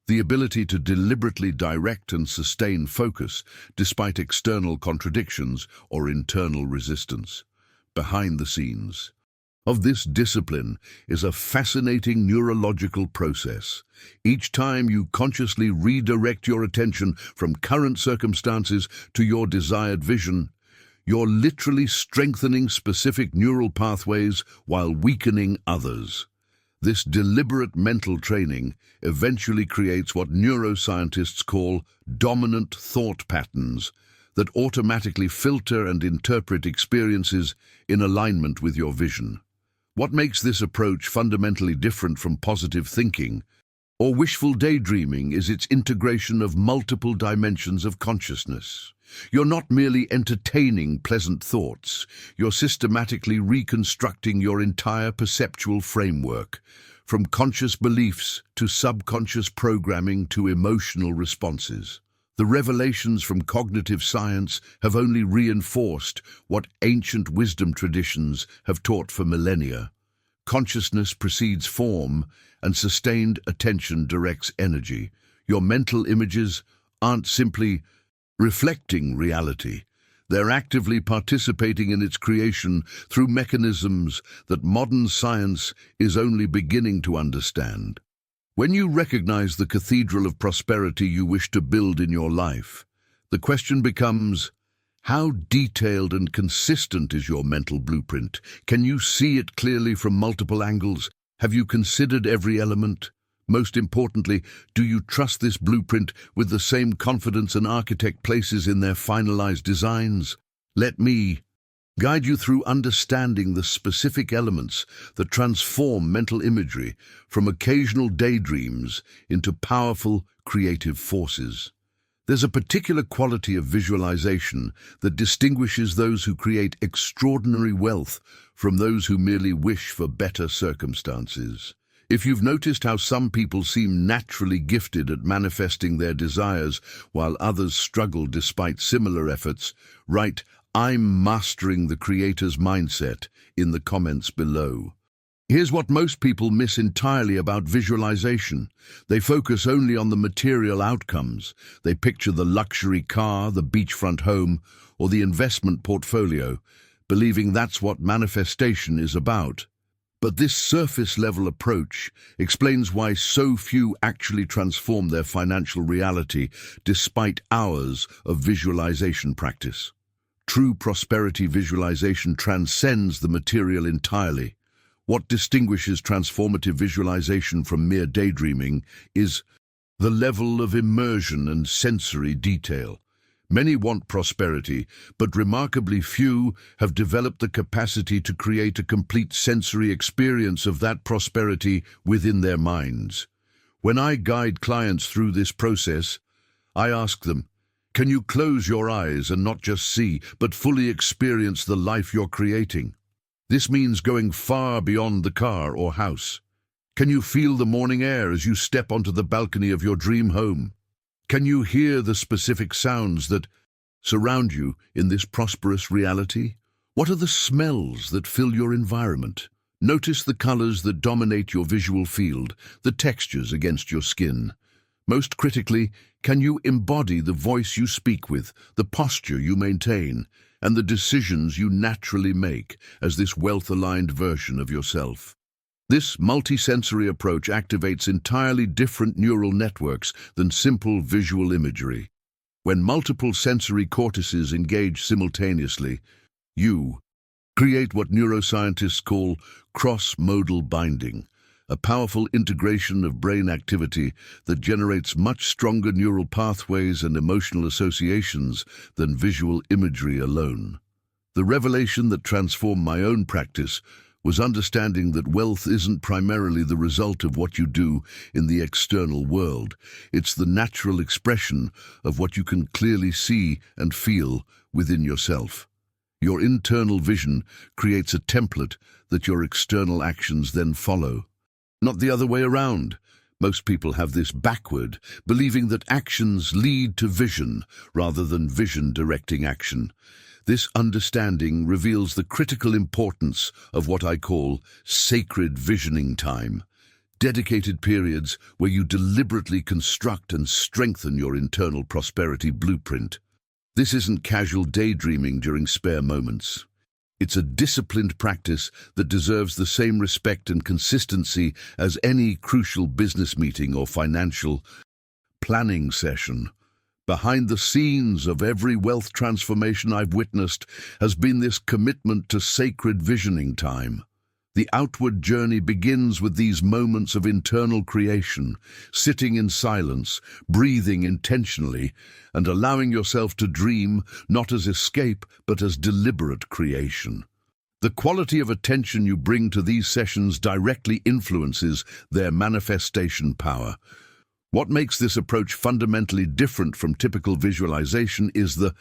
the ability to deliberately direct and sustain focus despite external contradictions or internal resistance. Behind the scenes of this discipline is a fascinating neurological process. Each time you consciously redirect your attention from current circumstances to your desired vision, you're literally strengthening specific neural pathways while weakening others. This deliberate mental training eventually creates what neuroscientists call dominant thought patterns that automatically filter and interpret experiences in alignment with your vision. What makes this approach fundamentally different from positive thinking or wishful daydreaming is its integration of multiple dimensions of consciousness. You're not merely entertaining pleasant thoughts, you're systematically reconstructing your entire perceptual framework, from conscious beliefs to subconscious programming to emotional responses. The revelations from cognitive science have only reinforced what ancient wisdom traditions have taught for millennia. Consciousness precedes form, and sustained attention directs energy. Your mental images aren't simply reflecting reality. They're actively participating in its creation through mechanisms that modern science is only beginning to understand. When you recognize the cathedral of prosperity you wish to build in your life, the question becomes, how detailed and consistent is your mental blueprint? Can you see it clearly from multiple angles? Have you considered every element? Most importantly, do you trust this blueprint with the same confidence an architect places in their finalized designs? Let me guide you through understanding the specific elements that transform mental imagery from occasional daydreams into powerful creative forces. There's a particular quality of visualization that distinguishes those who create extraordinary wealth from those who merely wish for better circumstances. If you've noticed how some people seem naturally gifted at manifesting their desires while others struggle despite similar efforts, write, "I'm mastering the creator's mindset" in the comments below. Here's what most people miss entirely about visualization. They focus only on the material outcomes. They picture the luxury car, the beachfront home, or the investment portfolio, believing that's what manifestation is about. But this surface-level approach explains why so few actually transform their financial reality despite hours of visualization practice. True prosperity visualization transcends the material entirely. What distinguishes transformative visualization from mere daydreaming is the level of immersion and sensory detail. Many want prosperity, but remarkably few have developed the capacity to create a complete sensory experience of that prosperity within their minds. When I guide clients through this process, I ask them, can you close your eyes and not just see, but fully experience the life you're creating? This means going far beyond the car or house. Can you feel the morning air as you step onto the balcony of your dream home? Can you hear the specific sounds that surround you in this prosperous reality? What are the smells that fill your environment? Notice the colors that dominate your visual field, the textures against your skin. Most critically, can you embody the voice you speak with, the posture you maintain, and the decisions you naturally make as this wealth-aligned version of yourself? This multisensory approach activates entirely different neural networks than simple visual imagery. When multiple sensory cortices engage simultaneously, you create what neuroscientists call cross-modal binding, a powerful integration of brain activity that generates much stronger neural pathways and emotional associations than visual imagery alone. The revelation that transformed my own practice was understanding that wealth isn't primarily the result of what you do in the external world. It's the natural expression of what you can clearly see and feel within yourself. Your internal vision creates a template that your external actions then follow. Not the other way around. Most people have this backward, believing that actions lead to vision rather than vision directing action. This understanding reveals the critical importance of what I call sacred visioning time, dedicated periods where you deliberately construct and strengthen your internal prosperity blueprint. This isn't casual daydreaming during spare moments. It's a disciplined practice that deserves the same respect and consistency as any crucial business meeting or financial planning session. Behind the scenes of every wealth transformation I've witnessed has been this commitment to sacred visioning time. The outward journey begins with these moments of internal creation, sitting in silence, breathing intentionally, and allowing yourself to dream not as escape but as deliberate creation. The quality of attention you bring to these sessions directly influences their manifestation power. What makes this approach fundamentally different from typical visualization is the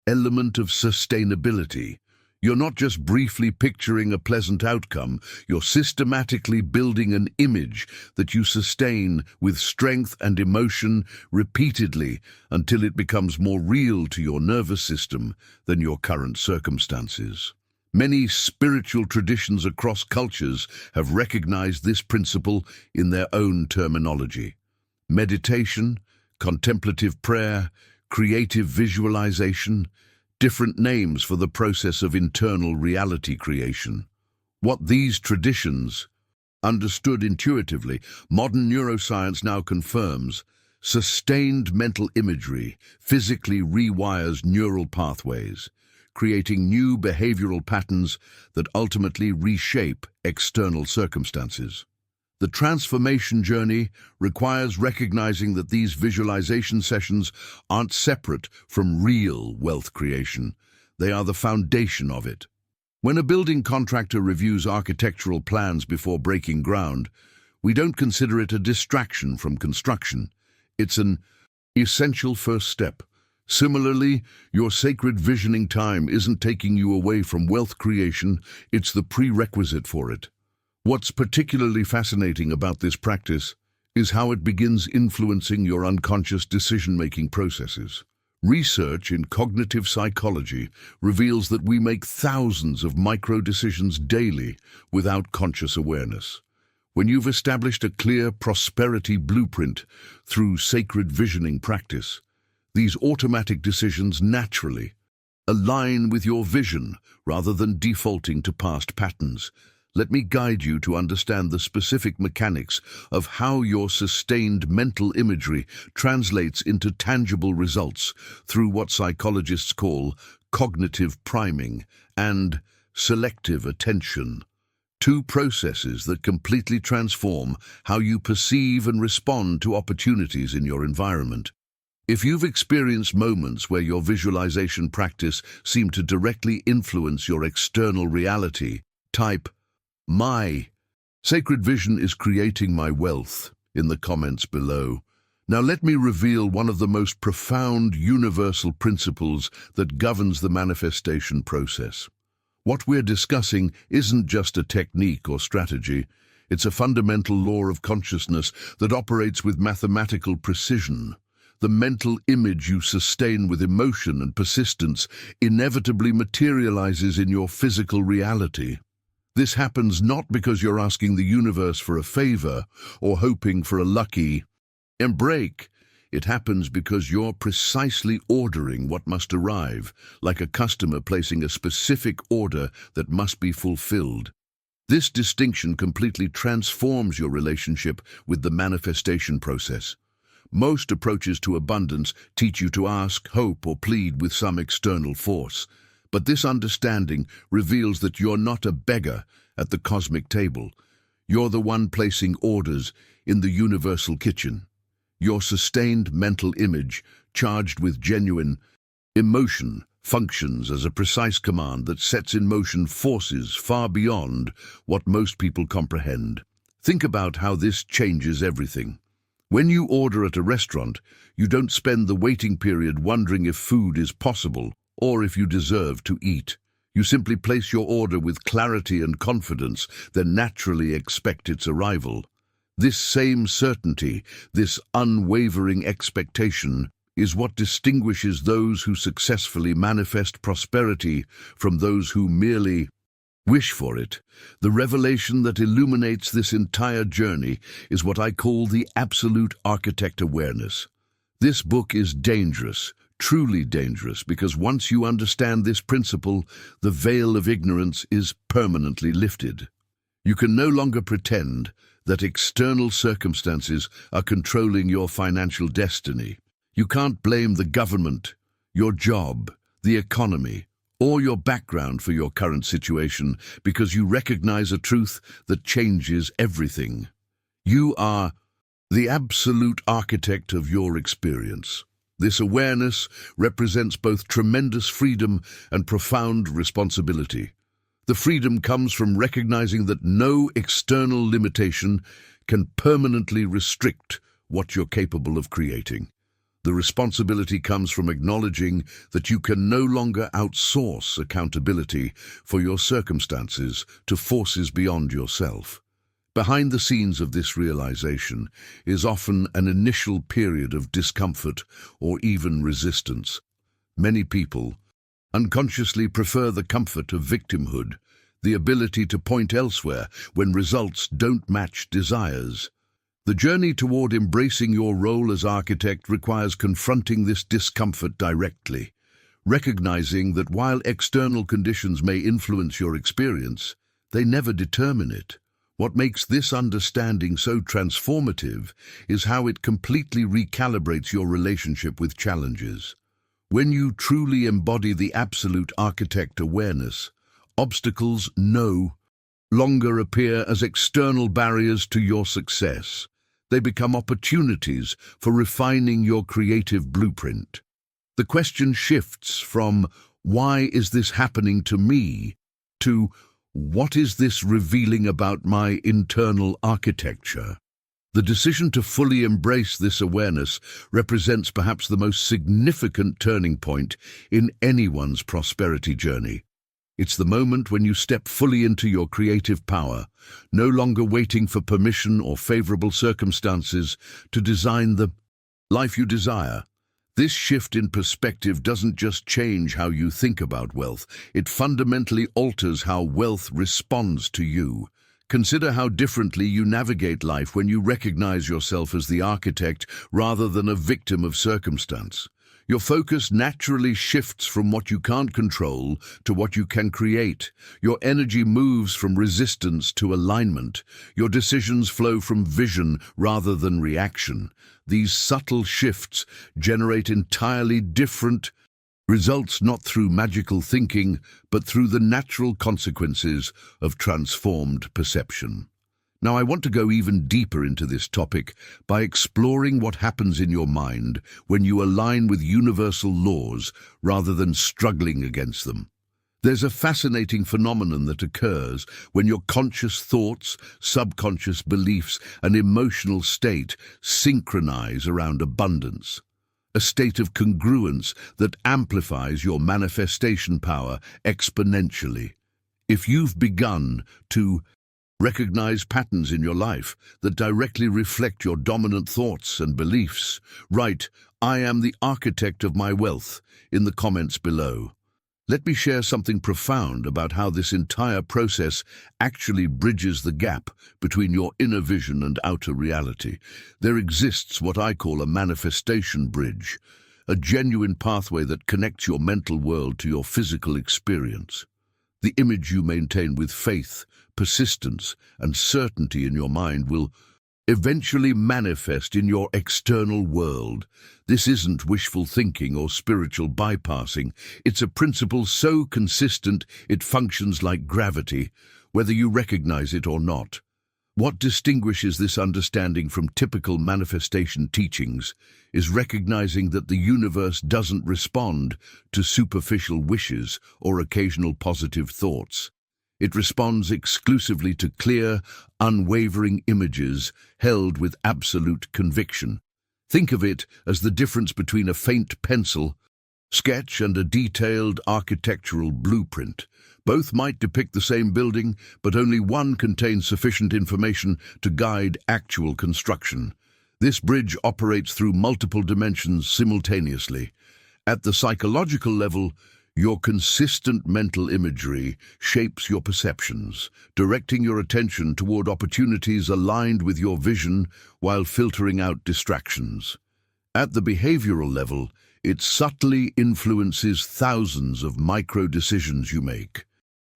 element of sustainability. You're not just briefly picturing a pleasant outcome, you're systematically building an image that you sustain with strength and emotion repeatedly until it becomes more real to your nervous system than your current circumstances. Many spiritual traditions across cultures have recognized this principle in their own terminology. Meditation, contemplative prayer, creative visualization, different names for the process of internal reality creation. What these traditions, understood intuitively, modern neuroscience now confirms, sustained mental imagery physically rewires neural pathways, creating new behavioral patterns that ultimately reshape external circumstances. The transformation journey requires recognizing that these visualization sessions aren't separate from real wealth creation. They are the foundation of it. When a building contractor reviews architectural plans before breaking ground, we don't consider it a distraction from construction. It's an essential first step. Similarly, your sacred visioning time isn't taking you away from wealth creation, it's the prerequisite for it. What's particularly fascinating about this practice is how it begins influencing your unconscious decision-making processes. Research in cognitive psychology reveals that we make thousands of micro-decisions daily without conscious awareness. When you've established a clear prosperity blueprint through sacred visioning practice, these automatic decisions naturally align with your vision rather than defaulting to past patterns. Let me guide you to understand the specific mechanics of how your sustained mental imagery translates into tangible results through what psychologists call cognitive priming and selective attention. Two processes that completely transform how you perceive and respond to opportunities in your environment. If you've experienced moments where your visualization practice seemed to directly influence your external reality, type "My sacred vision is creating my wealth" in the comments below. Now let me reveal one of the most profound universal principles that governs the manifestation process. What we're discussing isn't just a technique or strategy. It's a fundamental law of consciousness that operates with mathematical precision. The mental image you sustain with emotion and persistence inevitably materializes in your physical reality. This happens not because you're asking the universe for a favor or hoping for a lucky break. It happens because you're precisely ordering what must arrive, like a customer placing a specific order that must be fulfilled. This distinction completely transforms your relationship with the manifestation process. Most approaches to abundance teach you to ask, hope, or plead with some external force. But this understanding reveals that you're not a beggar at the cosmic table. You're the one placing orders in the universal kitchen. Your sustained mental image, charged with genuine emotion, functions as a precise command that sets in motion forces far beyond what most people comprehend. Think about how this changes everything. When you order at a restaurant, you don't spend the waiting period wondering if food is possible or if you deserve to eat. You simply place your order with clarity and confidence, then naturally expect its arrival. This same certainty, this unwavering expectation, is what distinguishes those who successfully manifest prosperity from those who merely wish for it. The revelation that illuminates this entire journey is what I call the absolute architect awareness. This book is dangerous, truly dangerous, because once you understand this principle, the veil of ignorance is permanently lifted. You can no longer pretend that external circumstances are controlling your financial destiny. You can't blame the government, your job, the economy, or your background for your current situation because you recognize a truth that changes everything. You are the absolute architect of your experience. This awareness represents both tremendous freedom and profound responsibility. The freedom comes from recognizing that no external limitation can permanently restrict what you're capable of creating. The responsibility comes from acknowledging that you can no longer outsource accountability for your circumstances to forces beyond yourself. Behind the scenes of this realization is often an initial period of discomfort or even resistance. Many people unconsciously prefer the comfort of victimhood, the ability to point elsewhere when results don't match desires. The journey toward embracing your role as architect requires confronting this discomfort directly, recognizing that while external conditions may influence your experience, they never determine it. What makes this understanding so transformative is how it completely recalibrates your relationship with challenges. When you truly embody the absolute architect awareness, obstacles no longer appear as external barriers to your success. They become opportunities for refining your creative blueprint. The question shifts from, "Why is this happening to me?" to, "What is this revealing about my internal architecture?" The decision to fully embrace this awareness represents perhaps the most significant turning point in anyone's prosperity journey. It's the moment when you step fully into your creative power, no longer waiting for permission or favorable circumstances to design the life you desire. This shift in perspective doesn't just change how you think about wealth, it fundamentally alters how wealth responds to you. Consider how differently you navigate life when you recognize yourself as the architect rather than a victim of circumstance. Your focus naturally shifts from what you can't control to what you can create. Your energy moves from resistance to alignment. Your decisions flow from vision rather than reaction. These subtle shifts generate entirely different results, not through magical thinking, but through the natural consequences of transformed perception. Now, I want to go even deeper into this topic by exploring what happens in your mind when you align with universal laws rather than struggling against them. There's a fascinating phenomenon that occurs when your conscious thoughts, subconscious beliefs, and emotional state synchronize around abundance. A state of congruence that amplifies your manifestation power exponentially. If you've begun to recognize patterns in your life that directly reflect your dominant thoughts and beliefs, write, "I am the architect of my wealth," in the comments below. Let me share something profound about how this entire process actually bridges the gap between your inner vision and outer reality. There exists what I call a manifestation bridge, a genuine pathway that connects your mental world to your physical experience. The image you maintain with faith, persistence, and certainty in your mind will eventually manifest in your external world. This isn't wishful thinking or spiritual bypassing. It's a principle so consistent it functions like gravity, whether you recognize it or not. What distinguishes this understanding from typical manifestation teachings is recognizing that the universe doesn't respond to superficial wishes or occasional positive thoughts. It responds exclusively to clear, unwavering images held with absolute conviction. Think of it as the difference between a faint pencil sketch and a detailed architectural blueprint. Both might depict the same building, but only one contains sufficient information to guide actual construction. This bridge operates through multiple dimensions simultaneously. At the psychological level, your consistent mental imagery shapes your perceptions, directing your attention toward opportunities aligned with your vision while filtering out distractions. At the behavioral level, it subtly influences thousands of micro-decisions you make,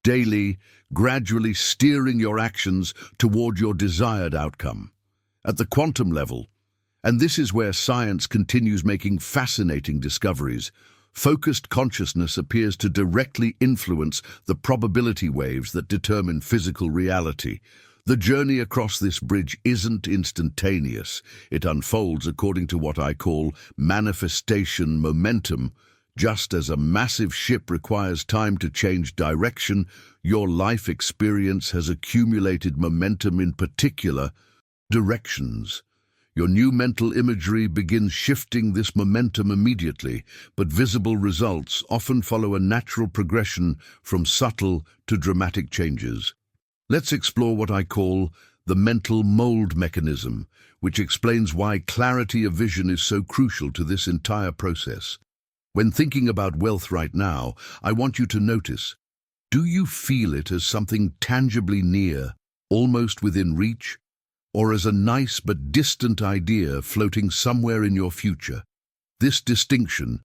daily, gradually steering your actions toward your desired outcome. At the quantum level, and this is where science continues making fascinating discoveries, focused consciousness appears to directly influence the probability waves that determine physical reality. The journey across this bridge isn't instantaneous. It unfolds according to what I call manifestation momentum. Just as a massive ship requires time to change direction, your life experience has accumulated momentum in particular directions. Your new mental imagery begins shifting this momentum immediately, but visible results often follow a natural progression from subtle to dramatic changes. Let's explore what I call the mental mold mechanism, which explains why clarity of vision is so crucial to this entire process. When thinking about wealth right now, I want you to notice, do you feel it as something tangibly near, almost within reach? Or as a nice but distant idea floating somewhere in your future? This distinction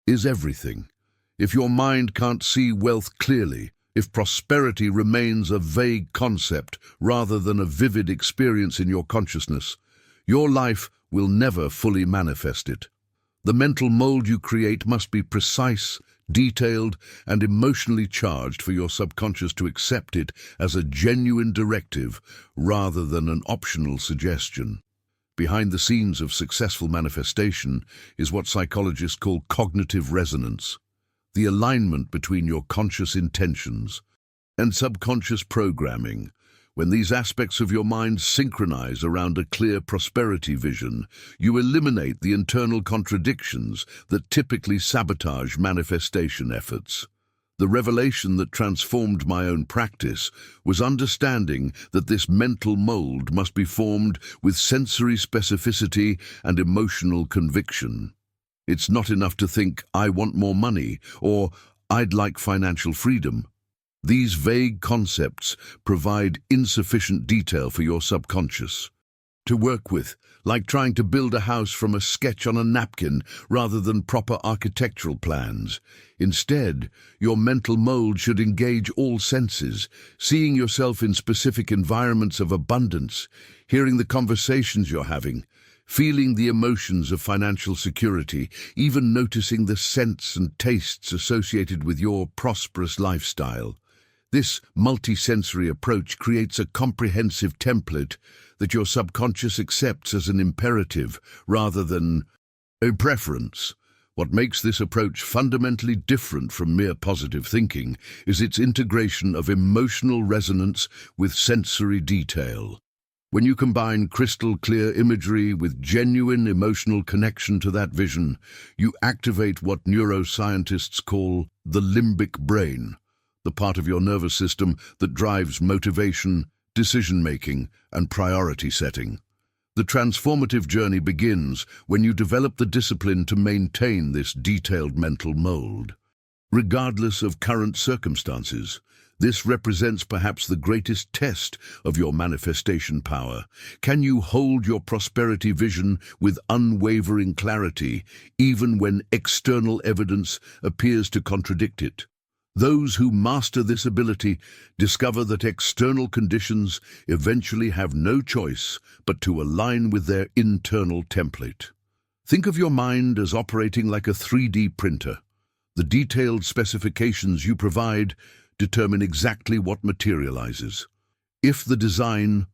is everything. If your mind can't see wealth clearly, if prosperity remains a vague concept rather than a vivid experience in your consciousness, your life will never fully manifest it. The mental mold you create must be precise, detailed, and emotionally charged for your subconscious to accept it as a genuine directive rather than an optional suggestion. Behind the scenes of successful manifestation is what psychologists call cognitive resonance, the alignment between your conscious intentions and subconscious programming. When these aspects of your mind synchronize around a clear prosperity vision, you eliminate the internal contradictions that typically sabotage manifestation efforts. The revelation that transformed my own practice was understanding that this mental mold must be formed with sensory specificity and emotional conviction. It's not enough to think, "I want more money," or "I'd like financial freedom." These vague concepts provide insufficient detail for your subconscious to work with, like trying to build a house from a sketch on a napkin rather than proper architectural plans. Instead, your mental mold should engage all senses, seeing yourself in specific environments of abundance, hearing the conversations you're having, feeling the emotions of financial security, even noticing the scents and tastes associated with your prosperous lifestyle. This multisensory approach creates a comprehensive template that your subconscious accepts as an imperative rather than a preference. What makes this approach fundamentally different from mere positive thinking is its integration of emotional resonance with sensory detail. When you combine crystal-clear imagery with genuine emotional connection to that vision, you activate what neuroscientists call the limbic brain, the part of your nervous system that drives motivation, decision-making, and priority setting. The transformative journey begins when you develop the discipline to maintain this detailed mental mold. Regardless of current circumstances, this represents perhaps the greatest test of your manifestation power. Can you hold your prosperity vision with unwavering clarity, even when external evidence appears to contradict it? Those who master this ability discover that external conditions eventually have no choice but to align with their internal template. Think of your mind as operating like a 3D printer. The detailed specifications you provide determine exactly what materializes. If the design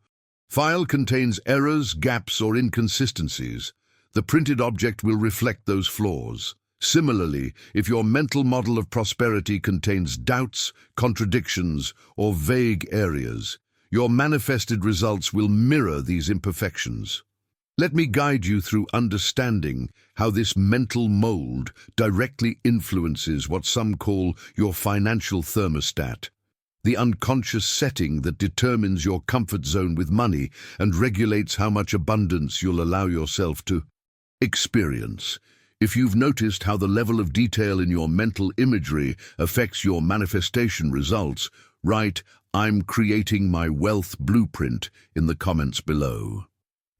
file contains errors, gaps, or inconsistencies, the printed object will reflect those flaws. Similarly, if your mental model of prosperity contains doubts, contradictions, or vague areas, your manifested results will mirror these imperfections. Let me guide you through understanding how this mental mold directly influences what some call your financial thermostat, the unconscious setting that determines your comfort zone with money and regulates how much abundance you'll allow yourself to experience. If you've noticed how the level of detail in your mental imagery affects your manifestation results, write "I'm creating my wealth blueprint" in the comments below.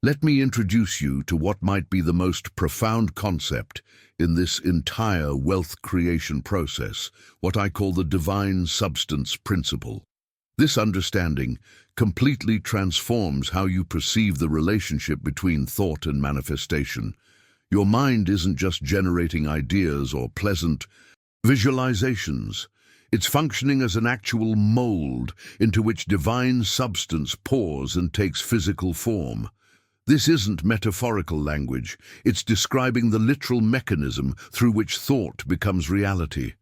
Let me introduce you to what might be the most profound concept in this entire wealth creation process, what I call the divine substance principle. This understanding completely transforms how you perceive the relationship between thought and manifestation. Your mind isn't just generating ideas or pleasant visualizations. It's functioning as an actual mold into which divine substance pours and takes physical form. This isn't metaphorical language. It's describing the literal mechanism through which thought becomes reality.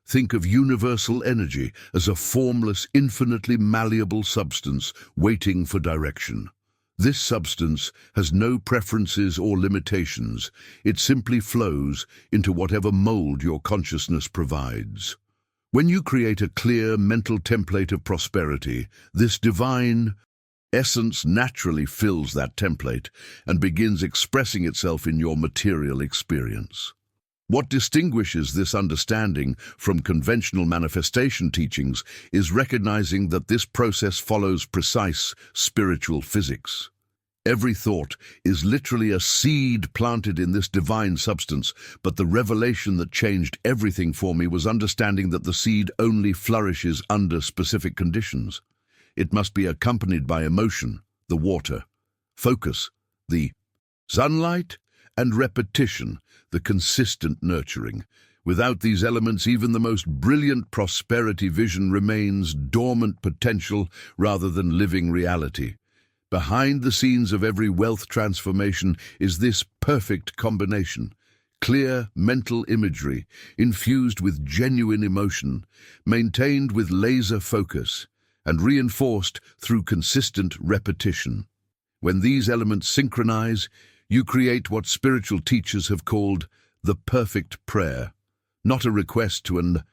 Think of universal energy as a formless, infinitely malleable substance waiting for direction. This substance has no preferences or limitations. It simply flows into whatever mold your consciousness provides. When you create a clear mental template of prosperity, this divine essence naturally fills that template and begins expressing itself in your material experience. What distinguishes this understanding from conventional manifestation teachings is recognizing that this process follows precise spiritual physics. Every thought is literally a seed planted in this divine substance, but the revelation that changed everything for me was understanding that the seed only flourishes under specific conditions. It must be accompanied by emotion, the water, focus, the sunlight, and repetition, the consistent nurturing. Without these elements, even the most brilliant prosperity vision remains dormant potential rather than living reality. Behind the scenes of every wealth transformation is this perfect combination: clear mental imagery, infused with genuine emotion, maintained with laser focus, and reinforced through consistent repetition. When these elements synchronize, you create what spiritual teachers have called the perfect prayer, not a request to an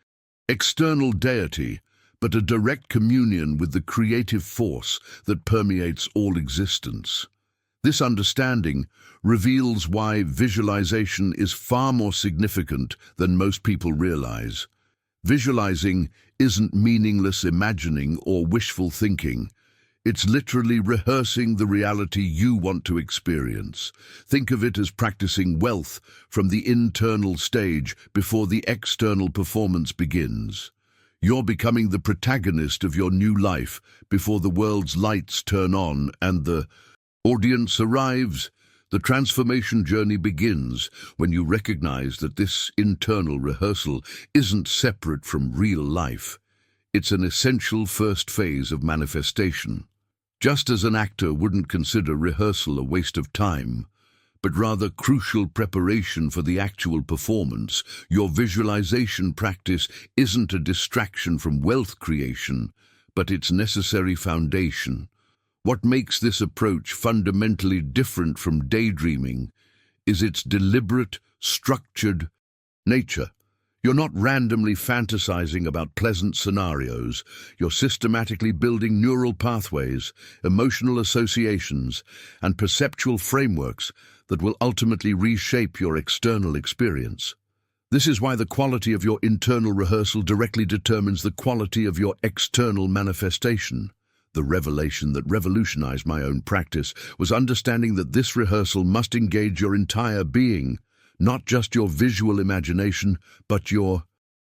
external deity, but a direct communion with the creative force that permeates all existence. This understanding reveals why visualization is far more significant than most people realize. Visualizing isn't meaningless imagining or wishful thinking. It's literally rehearsing the reality you want to experience. Think of it as practicing wealth from the internal stage before the external performance begins. You're becoming the protagonist of your new life before the world's lights turn on and the audience arrives. The transformation journey begins when you recognize that this internal rehearsal isn't separate from real life. It's an essential first phase of manifestation. Just as an actor wouldn't consider rehearsal a waste of time, but rather crucial preparation for the actual performance, your visualization practice isn't a distraction from wealth creation, but its necessary foundation. What makes this approach fundamentally different from daydreaming is its deliberate, structured nature. You're not randomly fantasizing about pleasant scenarios. You're systematically building neural pathways, emotional associations, and perceptual frameworks that will ultimately reshape your external experience. This is why the quality of your internal rehearsal directly determines the quality of your external manifestation. The revelation that revolutionized my own practice was understanding that this rehearsal must engage your entire being, not just your visual imagination, but your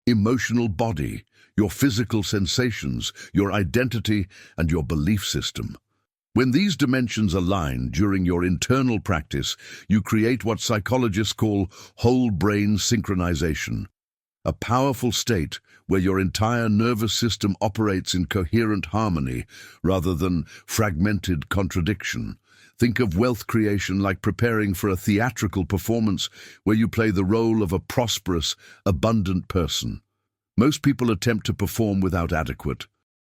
emotional body, your physical sensations, your identity, and your belief system. When these dimensions align during your internal practice, you create what psychologists call whole brain synchronization, a powerful state where your entire nervous system operates in coherent harmony rather than fragmented contradiction. Think of wealth creation like preparing for a theatrical performance where you play the role of a prosperous, abundant person. Most people attempt to perform without adequate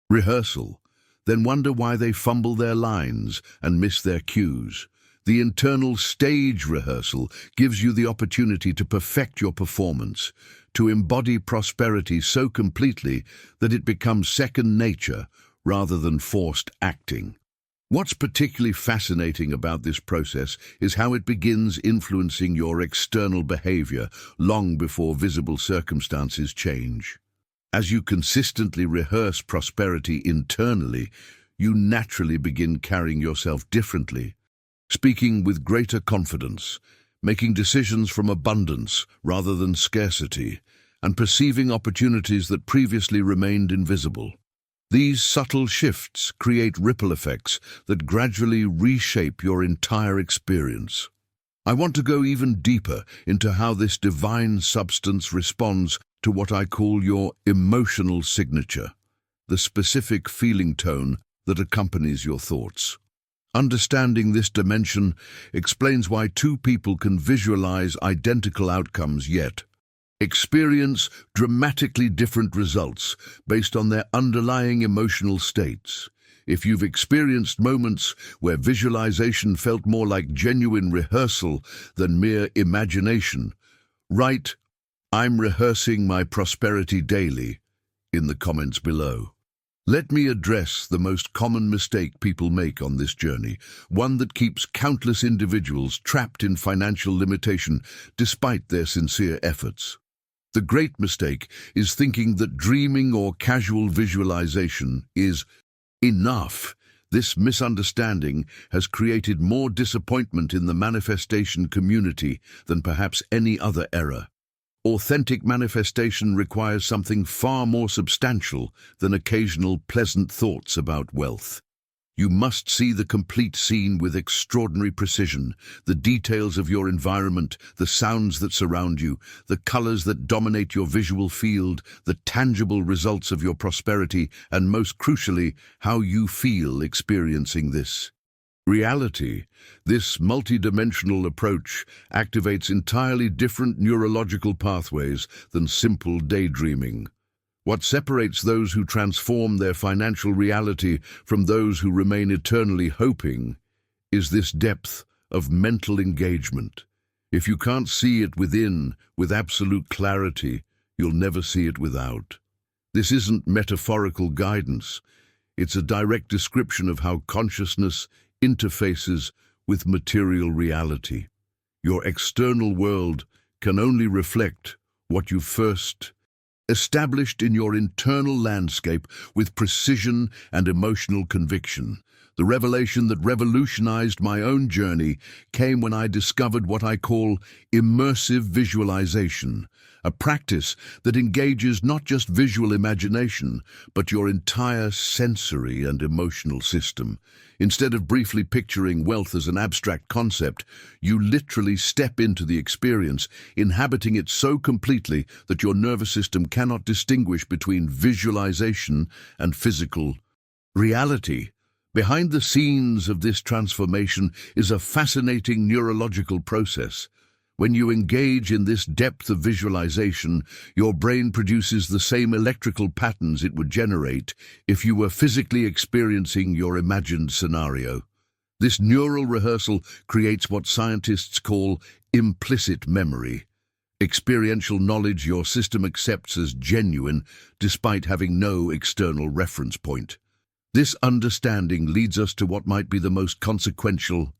rehearsal, then wonder why they fumble their lines and miss their cues. The internal stage rehearsal gives you the opportunity to perfect your performance, to embody prosperity so completely that it becomes second nature rather than forced acting. What's particularly fascinating about this process is how it begins influencing your external behavior long before visible circumstances change. As you consistently rehearse prosperity internally, you naturally begin carrying yourself differently, speaking with greater confidence, making decisions from abundance rather than scarcity, and perceiving opportunities that previously remained invisible. These subtle shifts create ripple effects that gradually reshape your entire experience. I want to go even deeper into how this divine substance responds to what I call your emotional signature, the specific feeling tone that accompanies your thoughts. Understanding this dimension explains why two people can visualize identical outcomes yet experience dramatically different results based on their underlying emotional states. If you've experienced moments where visualization felt more like genuine rehearsal than mere imagination, write, "I'm rehearsing my prosperity daily," in the comments below. Let me address the most common mistake people make on this journey, one that keeps countless individuals trapped in financial limitation despite their sincere efforts. The great mistake is thinking that dreaming or casual visualization is enough. This misunderstanding has created more disappointment in the manifestation community than perhaps any other error. Authentic manifestation requires something far more substantial than occasional pleasant thoughts about wealth. You must see the complete scene with extraordinary precision, the details of your environment, the sounds that surround you, the colors that dominate your visual field, the tangible results of your prosperity, and most crucially, how you feel experiencing this. Reality, this multidimensional approach, activates entirely different neurological pathways than simple daydreaming. What separates those who transform their financial reality from those who remain eternally hoping is this depth of mental engagement. If you can't see it within with absolute clarity, you'll never see it without. This isn't metaphorical guidance. It's a direct description of how consciousness interfaces with material reality. Your external world can only reflect what you first established in your internal landscape with precision and emotional conviction. The revelation that revolutionized my own journey came when I discovered what I call immersive visualization, a practice that engages not just visual imagination, but your entire sensory and emotional system. Instead of briefly picturing wealth as an abstract concept, you literally step into the experience, inhabiting it so completely that your nervous system cannot distinguish between visualization and physical reality. Behind the scenes of this transformation is a fascinating neurological process. When you engage in this depth of visualization, your brain produces the same electrical patterns it would generate if you were physically experiencing your imagined scenario. This neural rehearsal creates what scientists call implicit memory, Experiential knowledge your system accepts as genuine despite having no external reference point. This understanding leads us to what might be the most consequential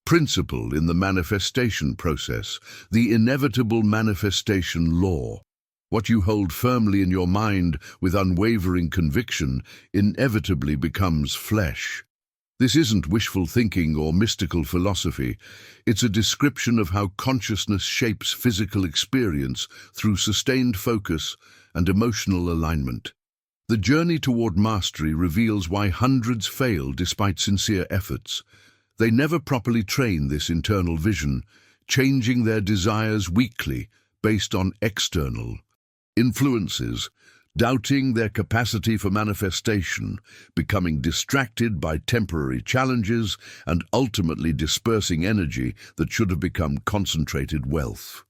principle in the manifestation process, the inevitable manifestation law. What you hold firmly in your mind with unwavering conviction inevitably becomes flesh. This isn't wishful thinking or mystical philosophy. It's a description of how consciousness shapes physical experience through sustained focus and emotional alignment. The journey toward mastery reveals why hundreds fail despite sincere efforts. They never properly train this internal vision, changing their desires weakly based on external influences, doubting their capacity for manifestation, becoming distracted by temporary challenges, and ultimately dispersing energy that should have become concentrated wealth.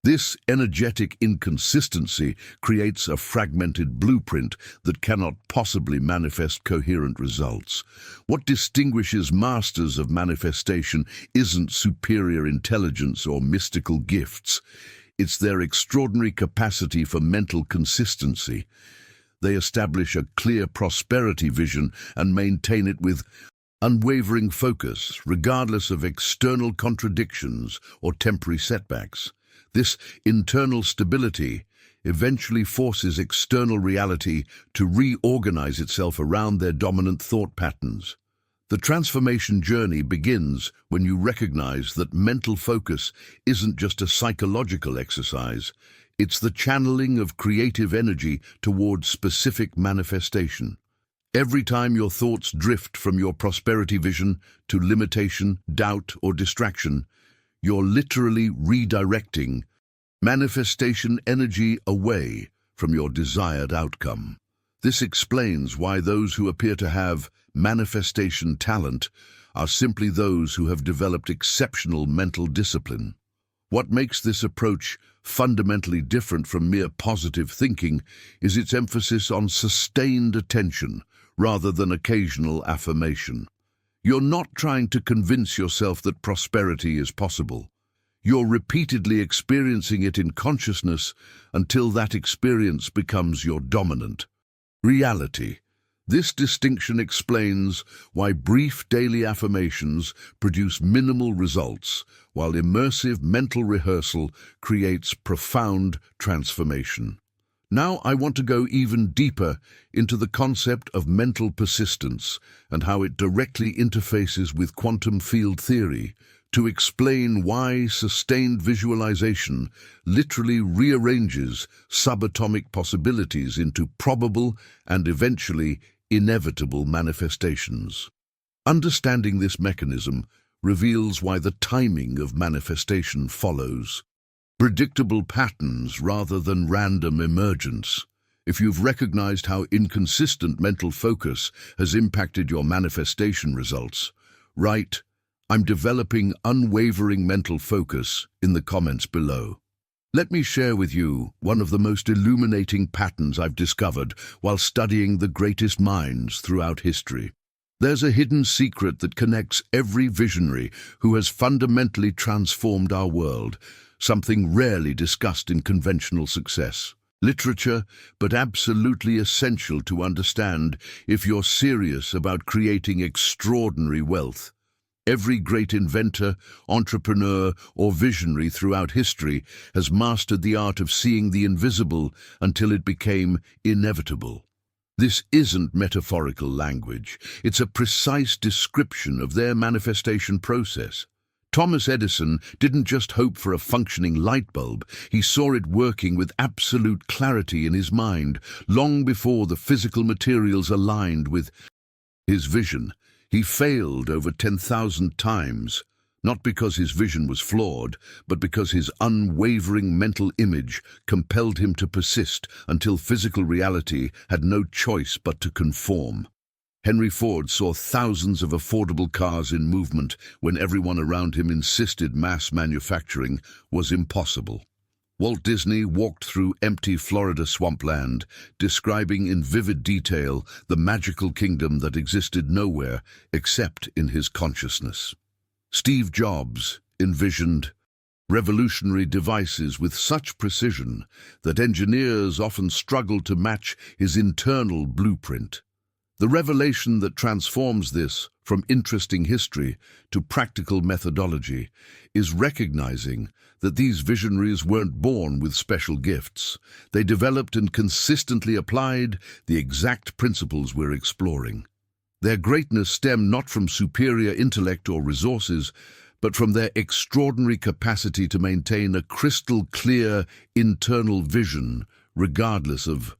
This energetic inconsistency creates a fragmented blueprint that cannot possibly manifest coherent results. What distinguishes masters of manifestation isn't superior intelligence or mystical gifts. It's their extraordinary capacity for mental consistency. They establish a clear prosperity vision and maintain it with unwavering focus, regardless of external contradictions or temporary setbacks. This internal stability eventually forces external reality to reorganize itself around their dominant thought patterns. The transformation journey begins when you recognize that mental focus isn't just a psychological exercise, it's the channeling of creative energy towards specific manifestation. Every time your thoughts drift from your prosperity vision to limitation, doubt, or distraction, you're literally redirecting manifestation energy away from your desired outcome. This explains why those who appear to have manifestation talent are simply those who have developed exceptional mental discipline. What makes this approach fundamentally different from mere positive thinking is its emphasis on sustained attention rather than occasional affirmation. You're not trying to convince yourself that prosperity is possible. You're repeatedly experiencing it in consciousness until that experience becomes your dominant reality. This distinction explains why brief daily affirmations produce minimal results, while immersive mental rehearsal creates profound transformation. Now I want to go even deeper into the concept of mental persistence and how it directly interfaces with quantum field theory to explain why sustained visualization literally rearranges subatomic possibilities into probable and eventually inevitable manifestations. Understanding this mechanism reveals why the timing of manifestation follows predictable patterns rather than random emergence. If you've recognized how inconsistent mental focus has impacted your manifestation results, write, "I'm developing unwavering mental focus" in the comments below. Let me share with you one of the most illuminating patterns I've discovered while studying the greatest minds throughout history. There's a hidden secret that connects every visionary who has fundamentally transformed our world, something rarely discussed in conventional success literature, but absolutely essential to understand if you're serious about creating extraordinary wealth. Every great inventor, entrepreneur, or visionary throughout history has mastered the art of seeing the invisible until it became inevitable. This isn't metaphorical language. It's a precise description of their manifestation process. Thomas Edison didn't just hope for a functioning light bulb, he saw it working with absolute clarity in his mind, long before the physical materials aligned with his vision. He failed over 10,000 times, not because his vision was flawed, but because his unwavering mental image compelled him to persist until physical reality had no choice but to conform. Henry Ford saw thousands of affordable cars in movement when everyone around him insisted mass manufacturing was impossible. Walt Disney walked through empty Florida swampland, describing in vivid detail the magical kingdom that existed nowhere except in his consciousness. Steve Jobs envisioned revolutionary devices with such precision that engineers often struggle to match his internal blueprint. The revelation that transforms this from interesting history to practical methodology is recognizing that these visionaries weren't born with special gifts. They developed and consistently applied the exact principles we're exploring. Their greatness stemmed not from superior intellect or resources, but from their extraordinary capacity to maintain a crystal-clear internal vision, regardless of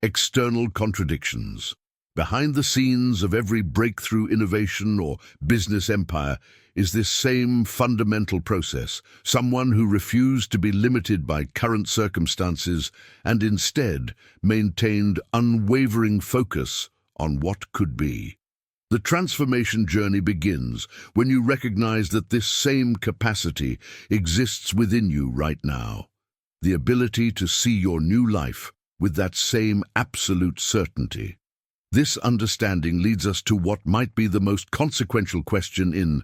external contradictions. Behind the scenes of every breakthrough innovation or business empire is this same fundamental process, someone who refused to be limited by current circumstances and instead maintained unwavering focus on what could be. The transformation journey begins when you recognize that this same capacity exists within you right now. The ability to see your new life with that same absolute certainty. This understanding leads us to what might be the most consequential question in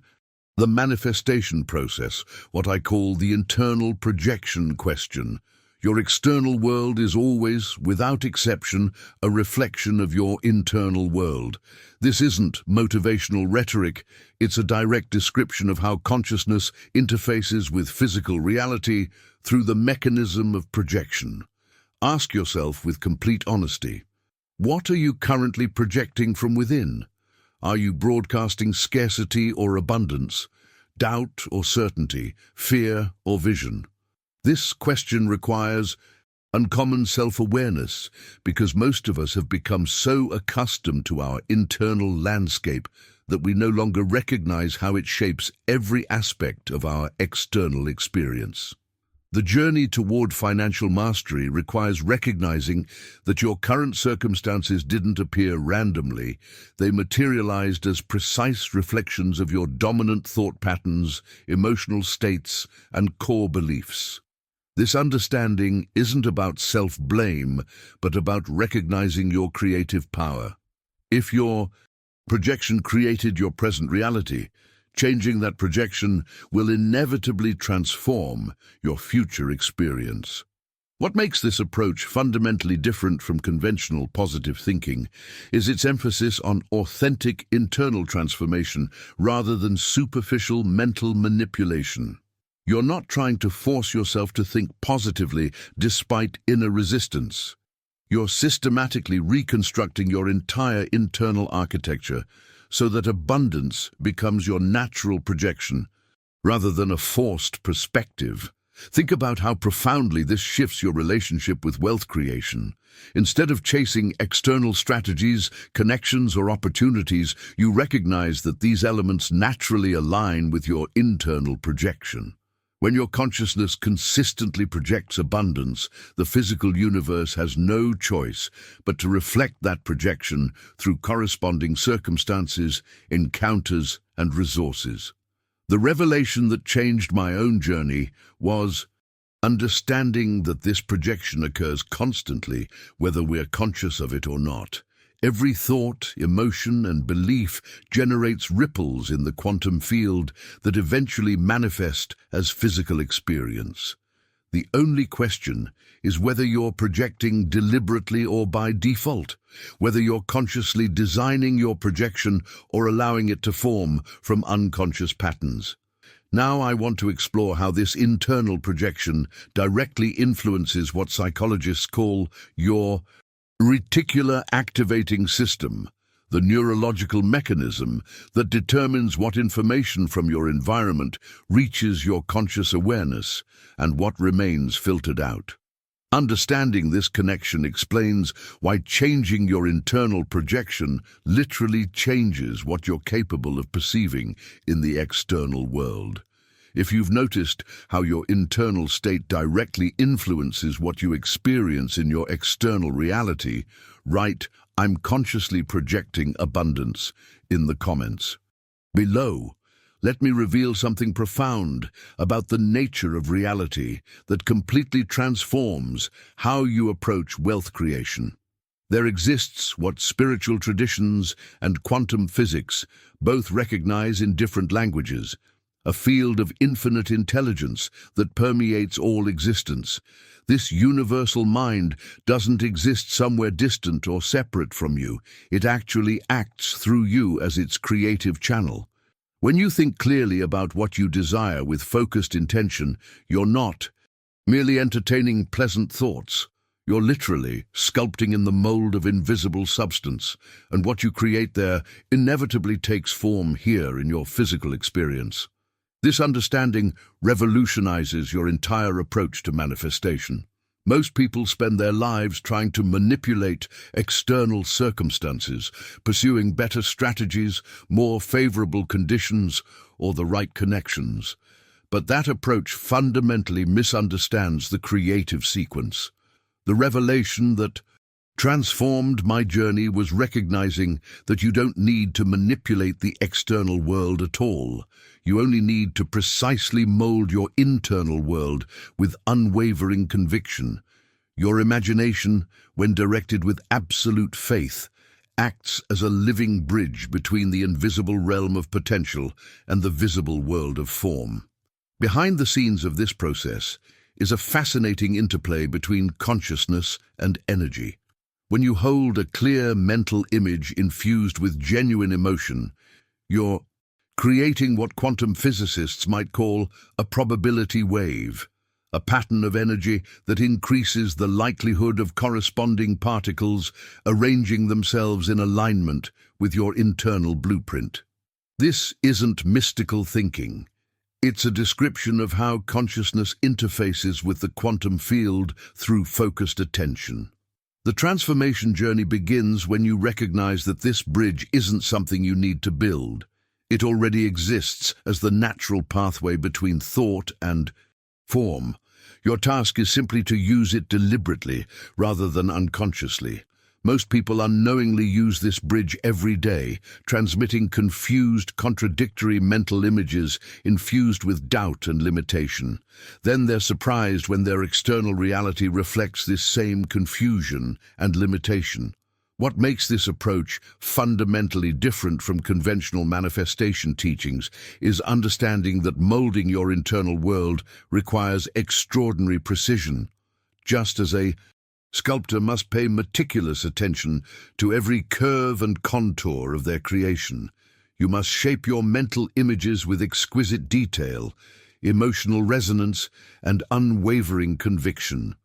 the manifestation process, what I call the internal projection question. Your external world is always, without exception, a reflection of your internal world. This isn't motivational rhetoric, it's a direct description of how consciousness interfaces with physical reality through the mechanism of projection. Ask yourself with complete honesty, what are you currently projecting from within? Are you broadcasting scarcity or abundance, doubt or certainty, fear or vision? This question requires uncommon self-awareness because most of us have become so accustomed to our internal landscape that we no longer recognize how it shapes every aspect of our external experience. The journey toward financial mastery requires recognizing that your current circumstances didn't appear randomly. They materialized as precise reflections of your dominant thought patterns, emotional states, and core beliefs. This understanding isn't about self-blame, but about recognizing your creative power. If your projection created your present reality, changing that projection will inevitably transform your future experience. What makes this approach fundamentally different from conventional positive thinking is its emphasis on authentic internal transformation rather than superficial mental manipulation. You're not trying to force yourself to think positively despite inner resistance. You're systematically reconstructing your entire internal architecture so that abundance becomes your natural projection rather than a forced perspective. Think about how profoundly this shifts your relationship with wealth creation. Instead of chasing external strategies, connections, or opportunities, you recognize that these elements naturally align with your internal projection. When your consciousness consistently projects abundance, the physical universe has no choice but to reflect that projection through corresponding circumstances, encounters, and resources. The revelation that changed my own journey was understanding that this projection occurs constantly, whether we're conscious of it or not. Every thought, emotion, and belief generates ripples in the quantum field that eventually manifest as physical experience. The only question is whether you're projecting deliberately or by default, whether you're consciously designing your projection or allowing it to form from unconscious patterns. Now I want to explore how this internal projection directly influences what psychologists call your reticular activating system, the neurological mechanism that determines what information from your environment reaches your conscious awareness and what remains filtered out. Understanding this connection explains why changing your internal projection literally changes what you're capable of perceiving in the external world. If you've noticed how your internal state directly influences what you experience in your external reality, write "I'm consciously projecting abundance" in the comments. Below, let me reveal something profound about the nature of reality that completely transforms how you approach wealth creation. There exists what spiritual traditions and quantum physics both recognize in different languages, a field of infinite intelligence that permeates all existence. This universal mind doesn't exist somewhere distant or separate from you. It actually acts through you as its creative channel. When you think clearly about what you desire with focused intention, you're not merely entertaining pleasant thoughts. You're literally sculpting in the mold of invisible substance, and what you create there inevitably takes form here in your physical experience. This understanding revolutionizes your entire approach to manifestation. Most people spend their lives trying to manipulate external circumstances, pursuing better strategies, more favorable conditions, or the right connections. But that approach fundamentally misunderstands the creative sequence. The revelation that transformed my journey was recognizing that you don't need to manipulate the external world at all. You only need to precisely mold your internal world with unwavering conviction. Your imagination, when directed with absolute faith, acts as a living bridge between the invisible realm of potential and the visible world of form. Behind the scenes of this process is a fascinating interplay between consciousness and energy. When you hold a clear mental image infused with genuine emotion, you're creating what quantum physicists might call a probability wave, a pattern of energy that increases the likelihood of corresponding particles arranging themselves in alignment with your internal blueprint. This isn't mystical thinking. It's a description of how consciousness interfaces with the quantum field through focused attention. The transformation journey begins when you recognize that this bridge isn't something you need to build. It already exists as the natural pathway between thought and form. Your task is simply to use it deliberately rather than unconsciously. Most people unknowingly use this bridge every day, transmitting confused, contradictory mental images infused with doubt and limitation. Then they're surprised when their external reality reflects this same confusion and limitation. What makes this approach fundamentally different from conventional manifestation teachings is understanding that molding your internal world requires extraordinary precision. Just as a sculptor must pay meticulous attention to every curve and contour of their creation, you must shape your mental images with exquisite detail, emotional resonance, and unwavering conviction.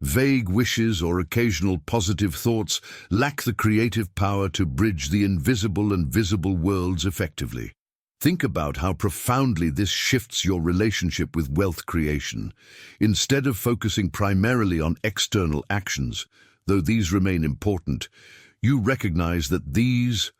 Vague wishes or occasional positive thoughts lack the creative power to bridge the invisible and visible worlds effectively. Think about how profoundly this shifts your relationship with wealth creation. Instead of focusing primarily on external actions, though these remain important, you recognize that these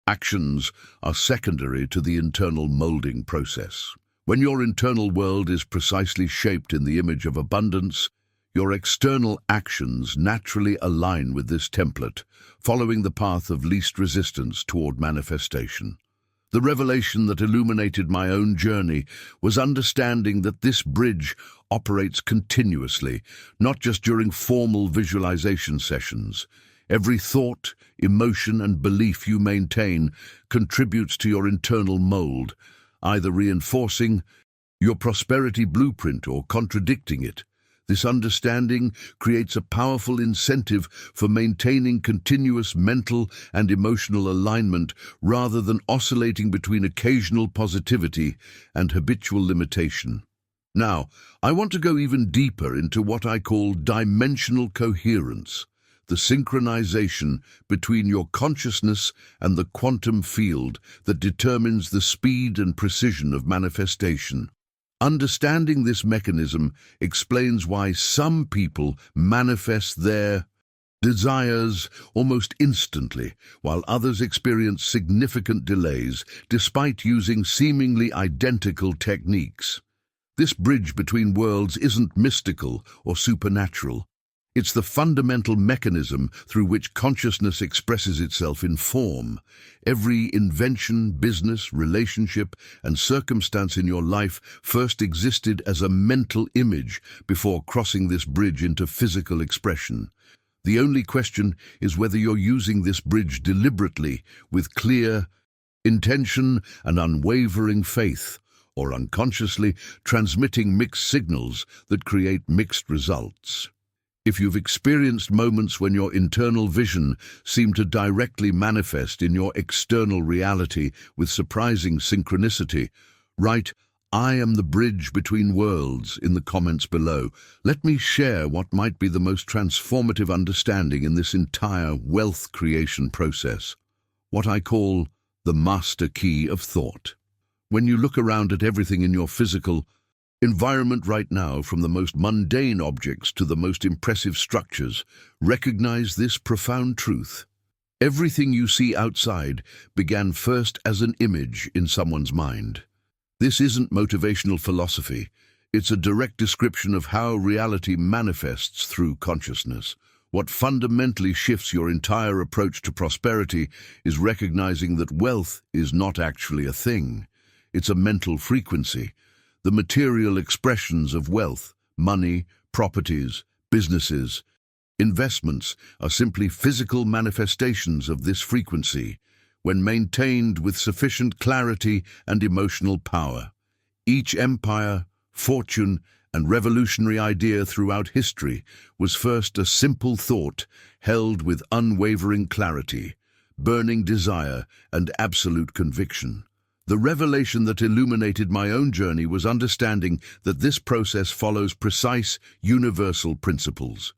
actions are secondary to the internal molding process. When your internal world is precisely shaped in the image of abundance, your external actions naturally align with this template, following the path of least resistance toward manifestation. The revelation that illuminated my own journey was understanding that this bridge operates continuously, not just during formal visualization sessions. Every thought, emotion, and belief you maintain contributes to your internal mold, either reinforcing your prosperity blueprint or contradicting it. This understanding creates a powerful incentive for maintaining continuous mental and emotional alignment rather than oscillating between occasional positivity and habitual limitation. Now, I want to go even deeper into what I call dimensional coherence, the synchronization between your consciousness and the quantum field that determines the speed and precision of manifestation. Understanding this mechanism explains why some people manifest their desires almost instantly, while others experience significant delays despite using seemingly identical techniques. This bridge between worlds isn't mystical or supernatural. It's the fundamental mechanism through which consciousness expresses itself in form. Every invention, business, relationship, and circumstance in your life first existed as a mental image before crossing this bridge into physical expression. The only question is whether you're using this bridge deliberately, with clear intention and unwavering faith, or unconsciously transmitting mixed signals that create mixed results. If you've experienced moments when your internal vision seemed to directly manifest in your external reality with surprising synchronicity, write "I am the bridge between worlds" in the comments below. Let me share what might be the most transformative understanding in this entire wealth creation process, what I call the master key of thought. When you look around at everything in your physical environment right now, from the most mundane objects to the most impressive structures, recognize this profound truth. Everything you see outside began first as an image in someone's mind. This isn't motivational philosophy. It's a direct description of how reality manifests through consciousness. What fundamentally shifts your entire approach to prosperity is recognizing that wealth is not actually a thing. It's a mental frequency. The material expressions of wealth, money, properties, businesses, investments, are simply physical manifestations of this frequency, when maintained with sufficient clarity and emotional power. Each empire, fortune, and revolutionary idea throughout history was first a simple thought held with unwavering clarity, burning desire, and absolute conviction. The revelation that illuminated my own journey was understanding that this process follows precise, universal principles.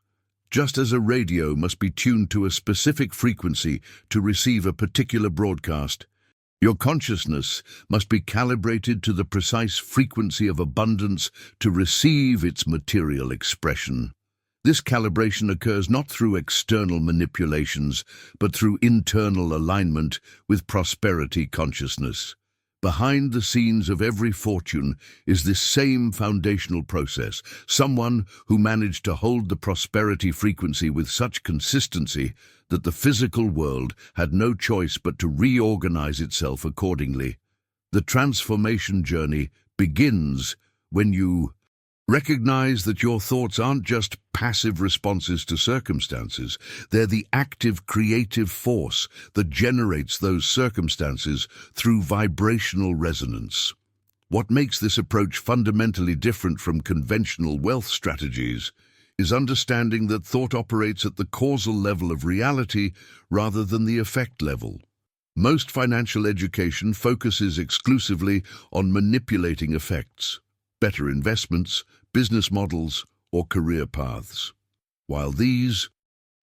Just as a radio must be tuned to a specific frequency to receive a particular broadcast, your consciousness must be calibrated to the precise frequency of abundance to receive its material expression. This calibration occurs not through external manipulations, but through internal alignment with prosperity consciousness. Behind the scenes of every fortune is this same foundational process, someone who managed to hold the prosperity frequency with such consistency that the physical world had no choice but to reorganize itself accordingly. The transformation journey begins when you recognize that your thoughts aren't just passive responses to circumstances. They're the active, creative force that generates those circumstances through vibrational resonance. What makes this approach fundamentally different from conventional wealth strategies is understanding that thought operates at the causal level of reality rather than the effect level. Most financial education focuses exclusively on manipulating effects, better investments, business models, or career paths. While these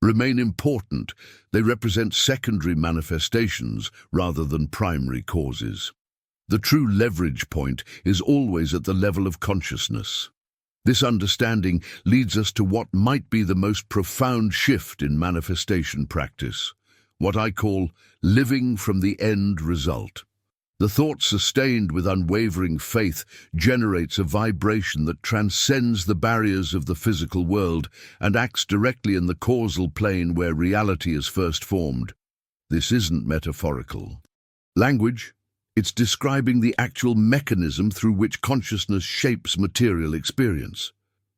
remain important, they represent secondary manifestations rather than primary causes. The true leverage point is always at the level of consciousness. This understanding leads us to what might be the most profound shift in manifestation practice, what I call living from the end result. The thought sustained with unwavering faith generates a vibration that transcends the barriers of the physical world and acts directly in the causal plane where reality is first formed. This isn't metaphorical language. It's describing the actual mechanism through which consciousness shapes material experience.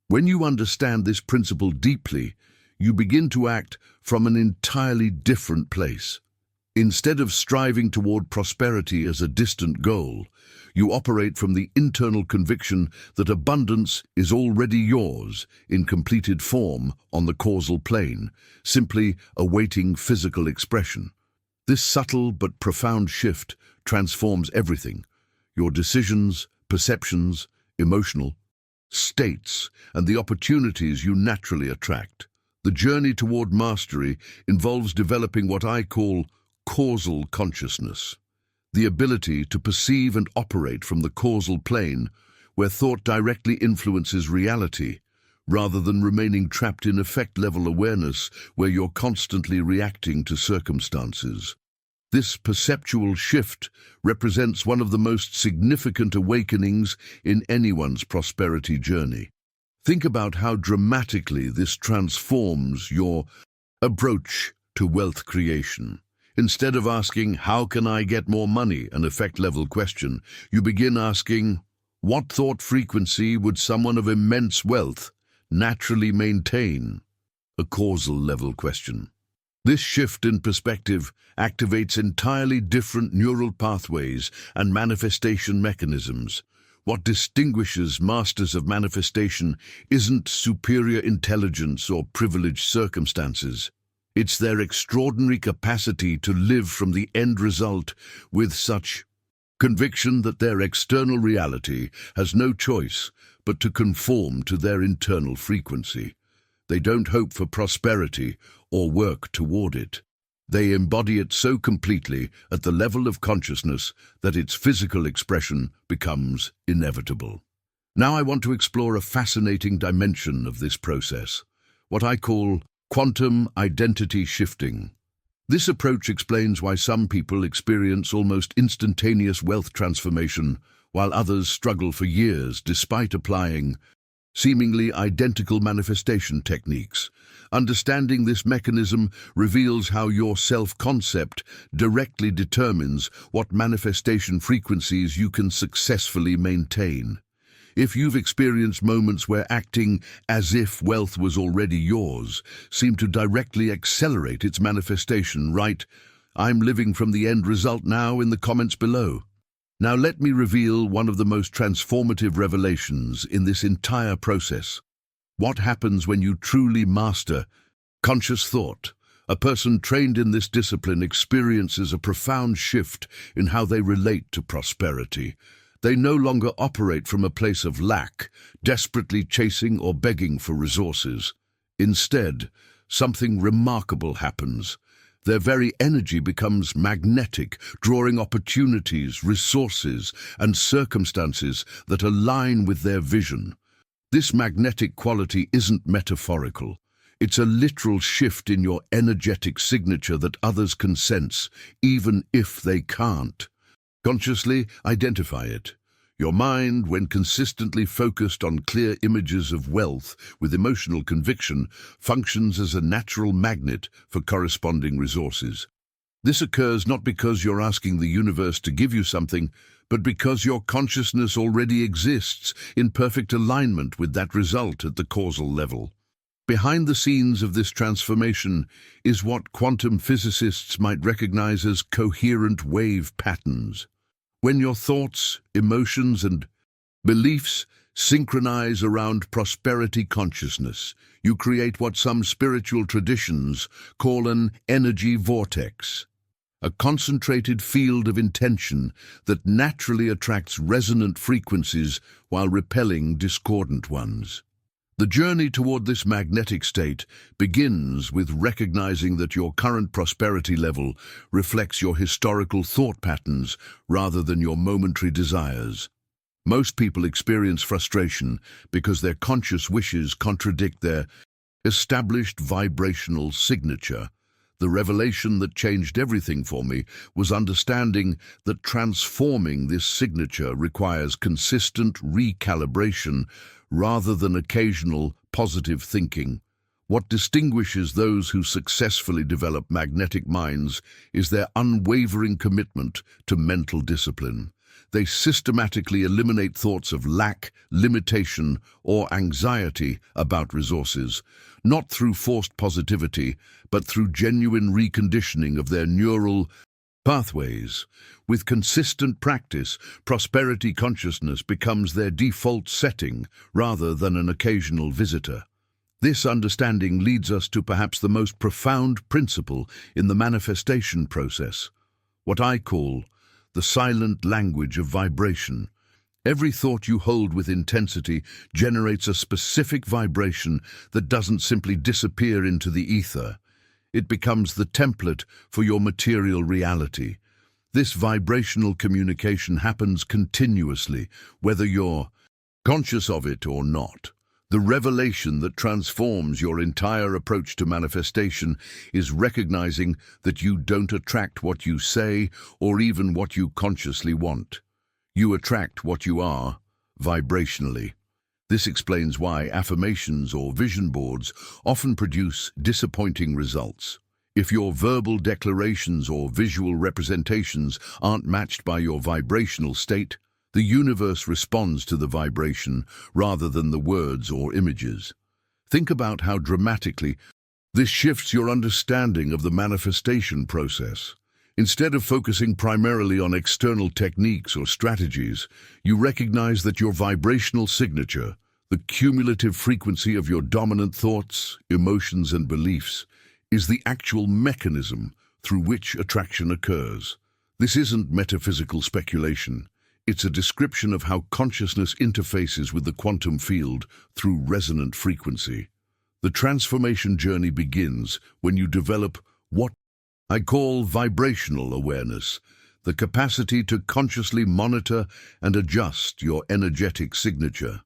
When you understand this principle deeply, you begin to act from an entirely different place. Instead of striving toward prosperity as a distant goal, you operate from the internal conviction that abundance is already yours in completed form on the causal plane, simply awaiting physical expression. This subtle but profound shift transforms everything: your decisions, perceptions, emotional states, and the opportunities you naturally attract. The journey toward mastery involves developing what I call causal consciousness, the ability to perceive and operate from the causal plane, where thought directly influences reality, rather than remaining trapped in effect-level awareness where you're constantly reacting to circumstances. This perceptual shift represents one of the most significant awakenings in anyone's prosperity journey. Think about how dramatically this transforms your approach to wealth creation. Instead of asking, "How can I get more money?" an effect-level question, you begin asking, "What thought frequency would someone of immense wealth naturally maintain?" A causal-level question. This shift in perspective activates entirely different neural pathways and manifestation mechanisms. What distinguishes masters of manifestation isn't superior intelligence or privileged circumstances. It's their extraordinary capacity to live from the end result with such conviction that their external reality has no choice but to conform to their internal frequency. They don't hope for prosperity or work toward it. They embody it so completely at the level of consciousness that its physical expression becomes inevitable. Now I want to explore a fascinating dimension of this process, what I call quantum identity shifting. This approach explains why some people experience almost instantaneous wealth transformation, while others struggle for years despite applying seemingly identical manifestation techniques. Understanding this mechanism reveals how your self-concept directly determines what manifestation frequencies you can successfully maintain. If you've experienced moments where acting as if wealth was already yours seemed to directly accelerate its manifestation, write, "I'm living from the end result now" in the comments below. Now let me reveal one of the most transformative revelations in this entire process. What happens when you truly master conscious thought? A person trained in this discipline experiences a profound shift in how they relate to prosperity. They no longer operate from a place of lack, desperately chasing or begging for resources. Instead, something remarkable happens. Their very energy becomes magnetic, drawing opportunities, resources, and circumstances that align with their vision. This magnetic quality isn't metaphorical. It's a literal shift in your energetic signature that others can sense, even if they can't. Consciously identify it. Your mind, when consistently focused on clear images of wealth with emotional conviction, functions as a natural magnet for corresponding resources. This occurs not because you're asking the universe to give you something, but because your consciousness already exists in perfect alignment with that result at the causal level. Behind the scenes of this transformation is what quantum physicists might recognize as coherent wave patterns. When your thoughts, emotions, and beliefs synchronize around prosperity consciousness, you create what some spiritual traditions call an energy vortex, a concentrated field of intention that naturally attracts resonant frequencies while repelling discordant ones. The journey toward this magnetic state begins with recognizing that your current prosperity level reflects your historical thought patterns rather than your momentary desires. Most people experience frustration because their conscious wishes contradict their established vibrational signature. The revelation that changed everything for me was understanding that transforming this signature requires consistent recalibration rather than occasional positive thinking. What distinguishes those who successfully develop magnetic minds is their unwavering commitment to mental discipline. They systematically eliminate thoughts of lack, limitation, or anxiety about resources, not through forced positivity, but through genuine reconditioning of their neural pathways. With consistent practice, prosperity consciousness becomes their default setting rather than an occasional visitor. This understanding leads us to perhaps the most profound principle in the manifestation process, what I call the silent language of vibration. Every thought you hold with intensity generates a specific vibration that doesn't simply disappear into the ether. It becomes the template for your material reality. This vibrational communication happens continuously, whether you're conscious of it or not. The revelation that transforms your entire approach to manifestation is recognizing that you don't attract what you say or even what you consciously want. You attract what you are, vibrationally. This explains why affirmations or vision boards often produce disappointing results. If your verbal declarations or visual representations aren't matched by your vibrational state, the universe responds to the vibration rather than the words or images. Think about how dramatically this shifts your understanding of the manifestation process. Instead of focusing primarily on external techniques or strategies, you recognize that your vibrational signature, the cumulative frequency of your dominant thoughts, emotions, and beliefs, is the actual mechanism through which attraction occurs. This isn't metaphysical speculation. It's a description of how consciousness interfaces with the quantum field through resonant frequency. The transformation journey begins when you develop what I call vibrational awareness, the capacity to consciously monitor and adjust your energetic signature.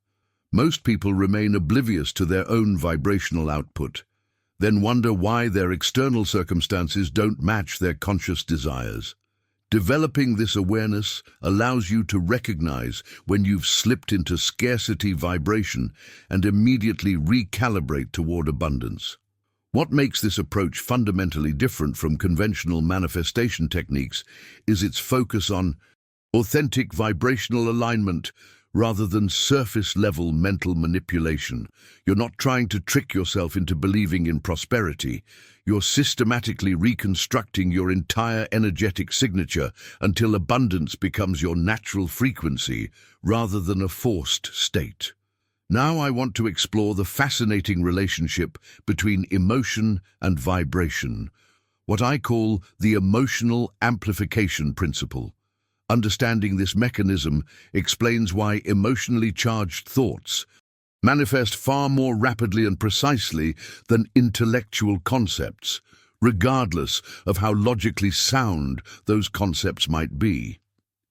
Most people remain oblivious to their own vibrational output, then wonder why their external circumstances don't match their conscious desires. Developing this awareness allows you to recognize when you've slipped into scarcity vibration and immediately recalibrate toward abundance. What makes this approach fundamentally different from conventional manifestation techniques is its focus on authentic vibrational alignment rather than surface-level mental manipulation. You're not trying to trick yourself into believing in prosperity. You're systematically reconstructing your entire energetic signature until abundance becomes your natural frequency rather than a forced state. Now I want to explore the fascinating relationship between emotion and vibration, what I call the emotional amplification principle. Understanding this mechanism explains why emotionally charged thoughts manifest far more rapidly and precisely than intellectual concepts, regardless of how logically sound those concepts might be.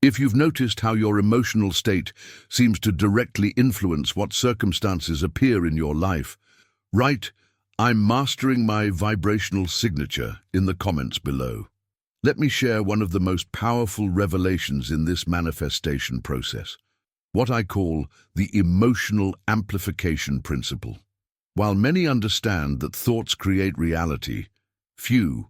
If you've noticed how your emotional state seems to directly influence what circumstances appear in your life, write, "I'm mastering my vibrational signature" in the comments below. Let me share one of the most powerful revelations in this manifestation process, what I call the emotional amplification principle. While many understand that thoughts create reality, few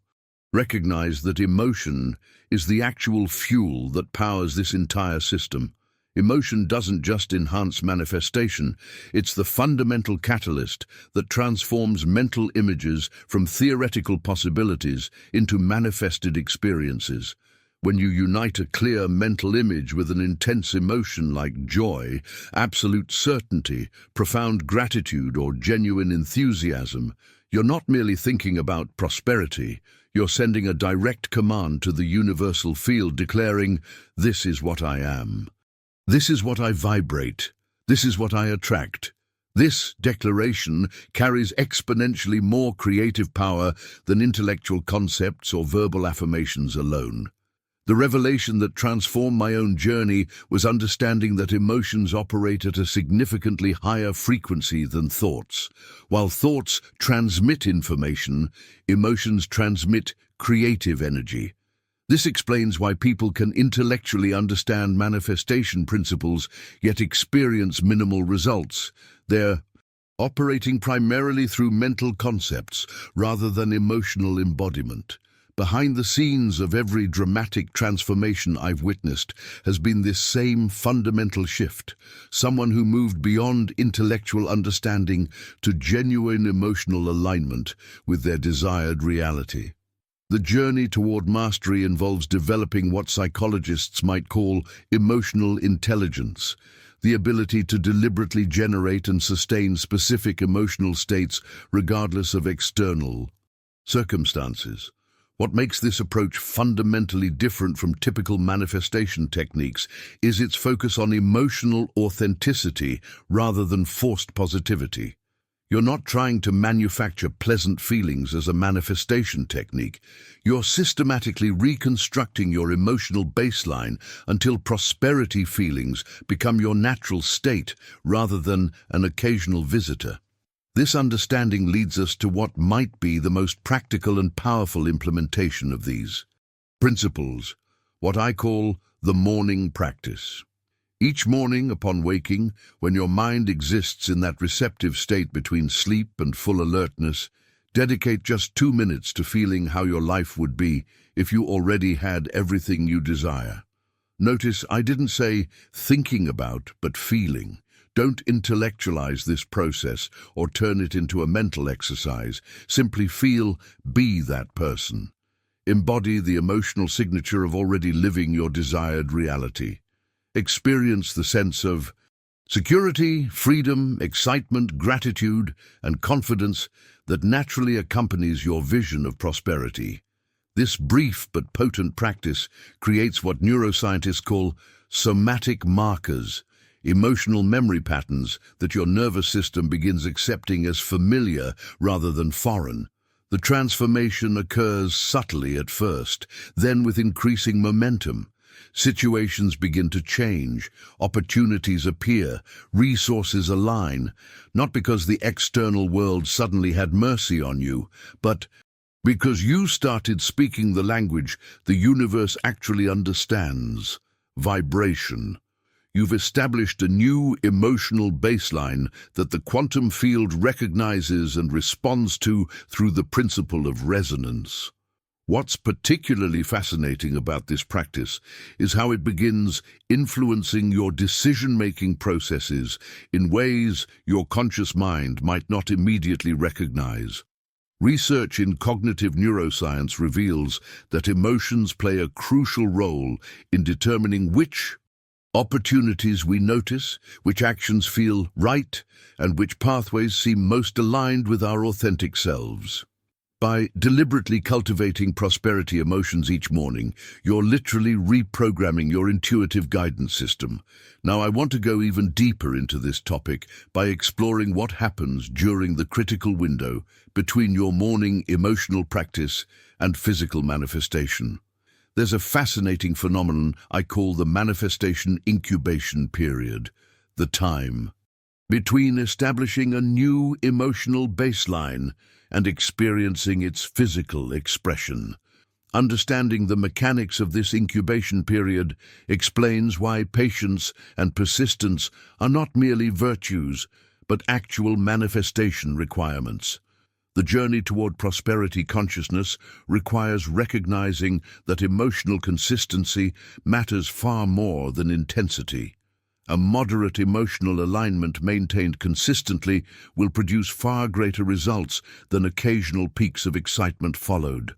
recognize that emotion is the actual fuel that powers this entire system. Emotion doesn't just enhance manifestation, it's the fundamental catalyst that transforms mental images from theoretical possibilities into manifested experiences. When you unite a clear mental image with an intense emotion like joy, absolute certainty, profound gratitude, or genuine enthusiasm, you're not merely thinking about prosperity, you're sending a direct command to the universal field declaring, "This is what I am. This is what I vibrate. This is what I attract." This declaration carries exponentially more creative power than intellectual concepts or verbal affirmations alone. The revelation that transformed my own journey was understanding that emotions operate at a significantly higher frequency than thoughts. While thoughts transmit information, emotions transmit creative energy. This explains why people can intellectually understand manifestation principles yet experience minimal results. They're operating primarily through mental concepts rather than emotional embodiment. Behind the scenes of every dramatic transformation I've witnessed has been this same fundamental shift, someone who moved beyond intellectual understanding to genuine emotional alignment with their desired reality. The journey toward mastery involves developing what psychologists might call emotional intelligence, the ability to deliberately generate and sustain specific emotional states regardless of external circumstances. What makes this approach fundamentally different from typical manifestation techniques is its focus on emotional authenticity rather than forced positivity. You're not trying to manufacture pleasant feelings as a manifestation technique. You're systematically reconstructing your emotional baseline until prosperity feelings become your natural state rather than an occasional visitor. This understanding leads us to what might be the most practical and powerful implementation of these principles, what I call the morning practice. Each morning upon waking, when your mind exists in that receptive state between sleep and full alertness, dedicate just 2 minutes to feeling how your life would be if you already had everything you desire. Notice I didn't say thinking about, but feeling. Don't intellectualize this process or turn it into a mental exercise. Simply feel, be that person. Embody the emotional signature of already living your desired reality. Experience the sense of security, freedom, excitement, gratitude, and confidence that naturally accompanies your vision of prosperity. This brief but potent practice creates what neuroscientists call somatic markers, emotional memory patterns that your nervous system begins accepting as familiar rather than foreign. The transformation occurs subtly at first, then with increasing momentum. Situations begin to change, opportunities appear, resources align, not because the external world suddenly had mercy on you, but because you started speaking the language the universe actually understands: vibration. You've established a new emotional baseline that the quantum field recognizes and responds to through the principle of resonance. What's particularly fascinating about this practice is how it begins influencing your decision-making processes in ways your conscious mind might not immediately recognize. Research in cognitive neuroscience reveals that emotions play a crucial role in determining which opportunities we notice, which actions feel right, and which pathways seem most aligned with our authentic selves. By deliberately cultivating prosperity emotions each morning, you're literally reprogramming your intuitive guidance system. Now, I want to go even deeper into this topic by exploring what happens during the critical window between your morning emotional practice and physical manifestation. There's a fascinating phenomenon I call the manifestation incubation period, the time between establishing a new emotional baseline and experiencing its physical expression. Understanding the mechanics of this incubation period explains why patience and persistence are not merely virtues, but actual manifestation requirements. The journey toward prosperity consciousness requires recognizing that emotional consistency matters far more than intensity. A moderate emotional alignment maintained consistently will produce far greater results than occasional peaks of excitement followed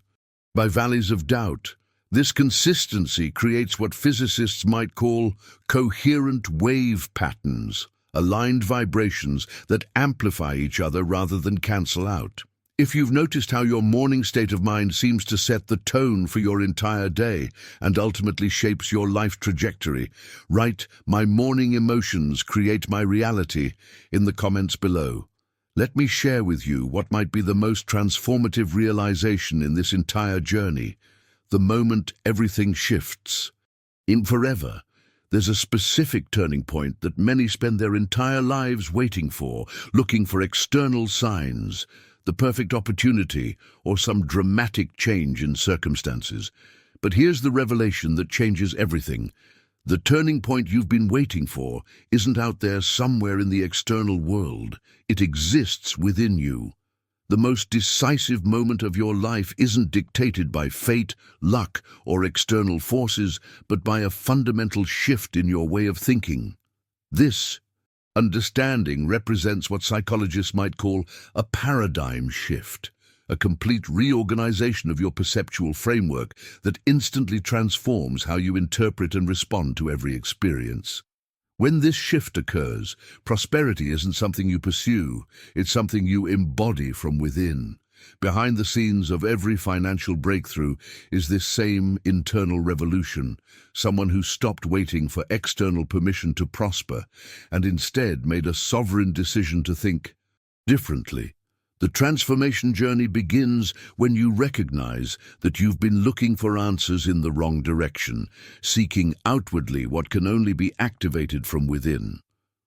by valleys of doubt. This consistency creates what physicists might call coherent wave patterns, aligned vibrations that amplify each other rather than cancel out. If you've noticed how your morning state of mind seems to set the tone for your entire day and ultimately shapes your life trajectory, write "My morning emotions create my reality" in the comments below. Let me share with you what might be the most transformative realization in this entire journey: the moment everything shifts. In Forever, there's a specific turning point that many spend their entire lives waiting for, looking for external signs, the perfect opportunity, or some dramatic change in circumstances. But here's the revelation that changes everything. The turning point you've been waiting for isn't out there somewhere in the external world. It exists within you. The most decisive moment of your life isn't dictated by fate, luck, or external forces, but by a fundamental shift in your way of thinking. This understanding represents what psychologists might call a paradigm shift, a complete reorganization of your perceptual framework that instantly transforms how you interpret and respond to every experience. When this shift occurs, prosperity isn't something you pursue, it's something you embody from within. Behind the scenes of every financial breakthrough is this same internal revolution, someone who stopped waiting for external permission to prosper and instead made a sovereign decision to think differently. The transformation journey begins when you recognize that you've been looking for answers in the wrong direction, seeking outwardly what can only be activated from within.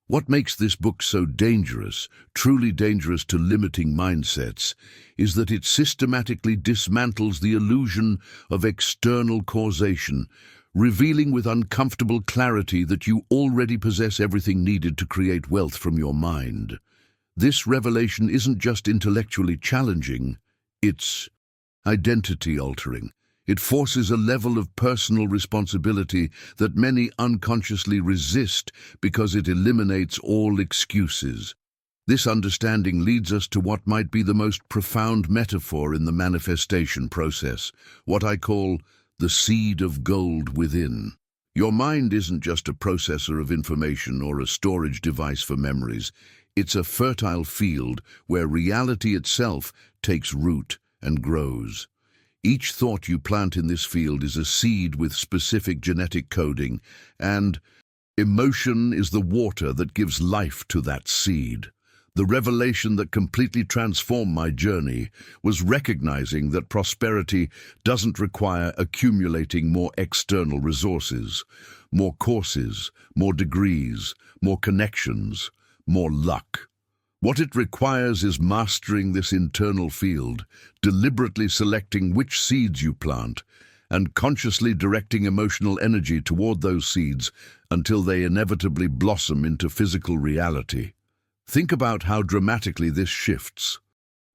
What makes this book so dangerous, truly dangerous to limiting mindsets, is that it systematically dismantles the illusion of external causation, revealing with uncomfortable clarity that you already possess everything needed to create wealth from your mind. This revelation isn't just intellectually challenging, it's identity-altering. It forces a level of personal responsibility that many unconsciously resist because it eliminates all excuses. This understanding leads us to what might be the most profound metaphor in the manifestation process, what I call the seed of gold within. Your mind isn't just a processor of information or a storage device for memories. It's a fertile field where reality itself takes root and grows. Each thought you plant in this field is a seed with specific genetic coding, and emotion is the water that gives life to that seed. The revelation that completely transformed my journey was recognizing that prosperity doesn't require accumulating more external resources, more courses, more degrees, more connections, more luck. What it requires is mastering this internal field, deliberately selecting which seeds you plant, and consciously directing emotional energy toward those seeds until they inevitably blossom into physical reality. Think about how dramatically this shifts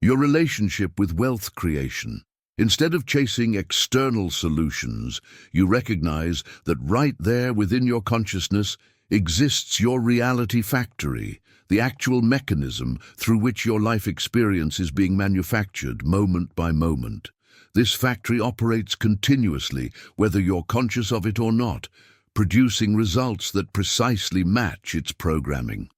your relationship with wealth creation. Instead of chasing external solutions, you recognize that right there within your consciousness exists your reality factory, the actual mechanism through which your life experience is being manufactured moment by moment. This factory operates continuously, whether you're conscious of it or not, producing results that precisely match its programming.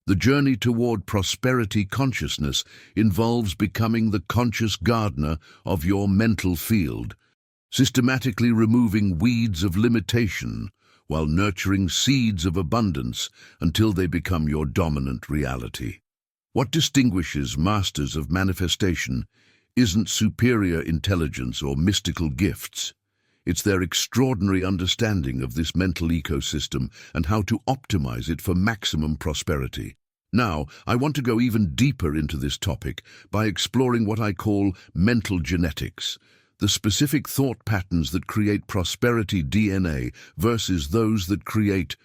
The journey toward prosperity consciousness involves becoming the conscious gardener of your mental field, systematically removing weeds of limitation while nurturing seeds of abundance until they become your dominant reality. What distinguishes masters of manifestation isn't superior intelligence or mystical gifts. It's their extraordinary understanding of this mental ecosystem and how to optimize it for maximum prosperity. Now, I want to go even deeper into this topic by exploring what I call mental genetics, the specific thought patterns that create prosperity DNA versus those that create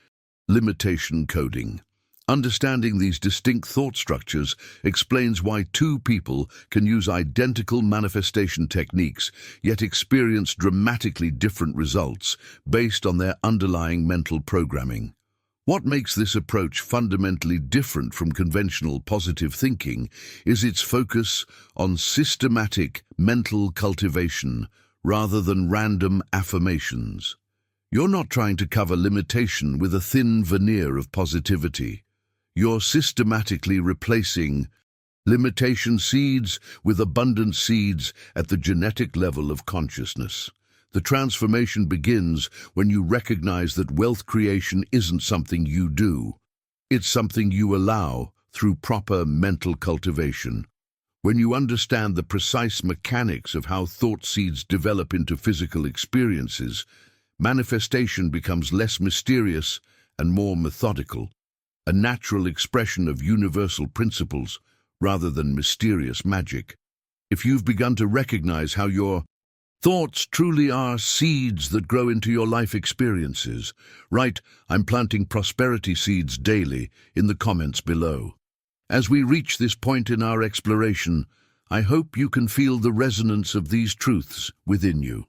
limitation coding. Understanding these distinct thought structures explains why two people can use identical manifestation techniques yet experience dramatically different results based on their underlying mental programming. What makes this approach fundamentally different from conventional positive thinking is its focus on systematic mental cultivation rather than random affirmations. You're not trying to cover limitation with a thin veneer of positivity. You're systematically replacing limitation seeds with abundant seeds at the genetic level of consciousness. The transformation begins when you recognize that wealth creation isn't something you do. It's something you allow through proper mental cultivation. When you understand the precise mechanics of how thought seeds develop into physical experiences, manifestation becomes less mysterious and more methodical, a natural expression of universal principles rather than mysterious magic. If you've begun to recognize how your thoughts truly are seeds that grow into your life experiences, write, "I'm planting prosperity seeds daily" in the comments below. As we reach this point in our exploration, I hope you can feel the resonance of these truths within you.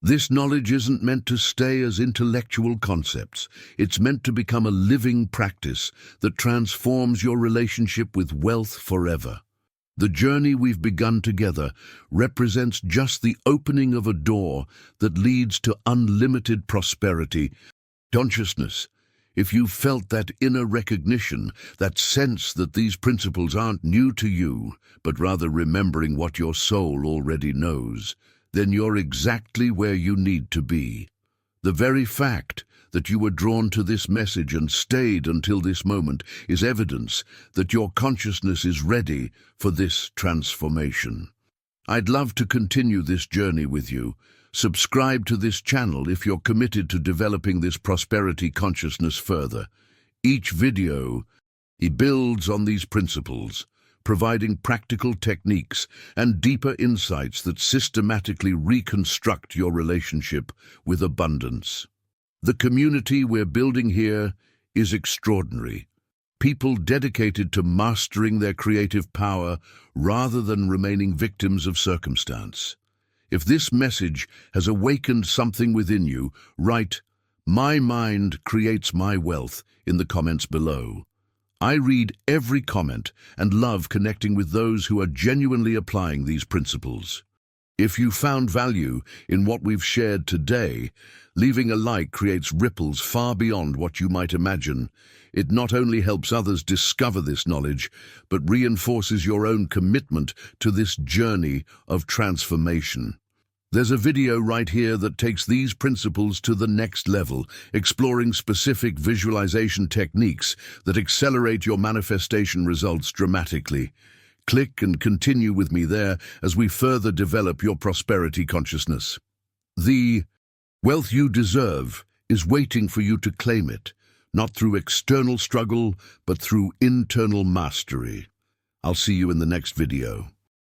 This knowledge isn't meant to stay as intellectual concepts. It's meant to become a living practice that transforms your relationship with wealth forever. The journey we've begun together represents just the opening of a door that leads to unlimited prosperity. Consciousness, if you've felt that inner recognition, that sense that these principles aren't new to you, but rather remembering what your soul already knows, then you're exactly where you need to be. The very fact that you were drawn to this message and stayed until this moment is evidence that your consciousness is ready for this transformation. I'd love to continue this journey with you. Subscribe to this channel if you're committed to developing this prosperity consciousness further. Each video builds on these principles, providing practical techniques and deeper insights that systematically reconstruct your relationship with abundance. The community we're building here is extraordinary. People dedicated to mastering their creative power rather than remaining victims of circumstance. If this message has awakened something within you, write, "My mind creates my wealth" in the comments below. I read every comment and love connecting with those who are genuinely applying these principles. If you found value in what we've shared today, leaving a like creates ripples far beyond what you might imagine. It not only helps others discover this knowledge, but reinforces your own commitment to this journey of transformation. There's a video right here that takes these principles to the next level, exploring specific visualization techniques that accelerate your manifestation results dramatically. Click and continue with me there as we further develop your prosperity consciousness. The wealth you deserve is waiting for you to claim it, not through external struggle, but through internal mastery. I'll see you in the next video.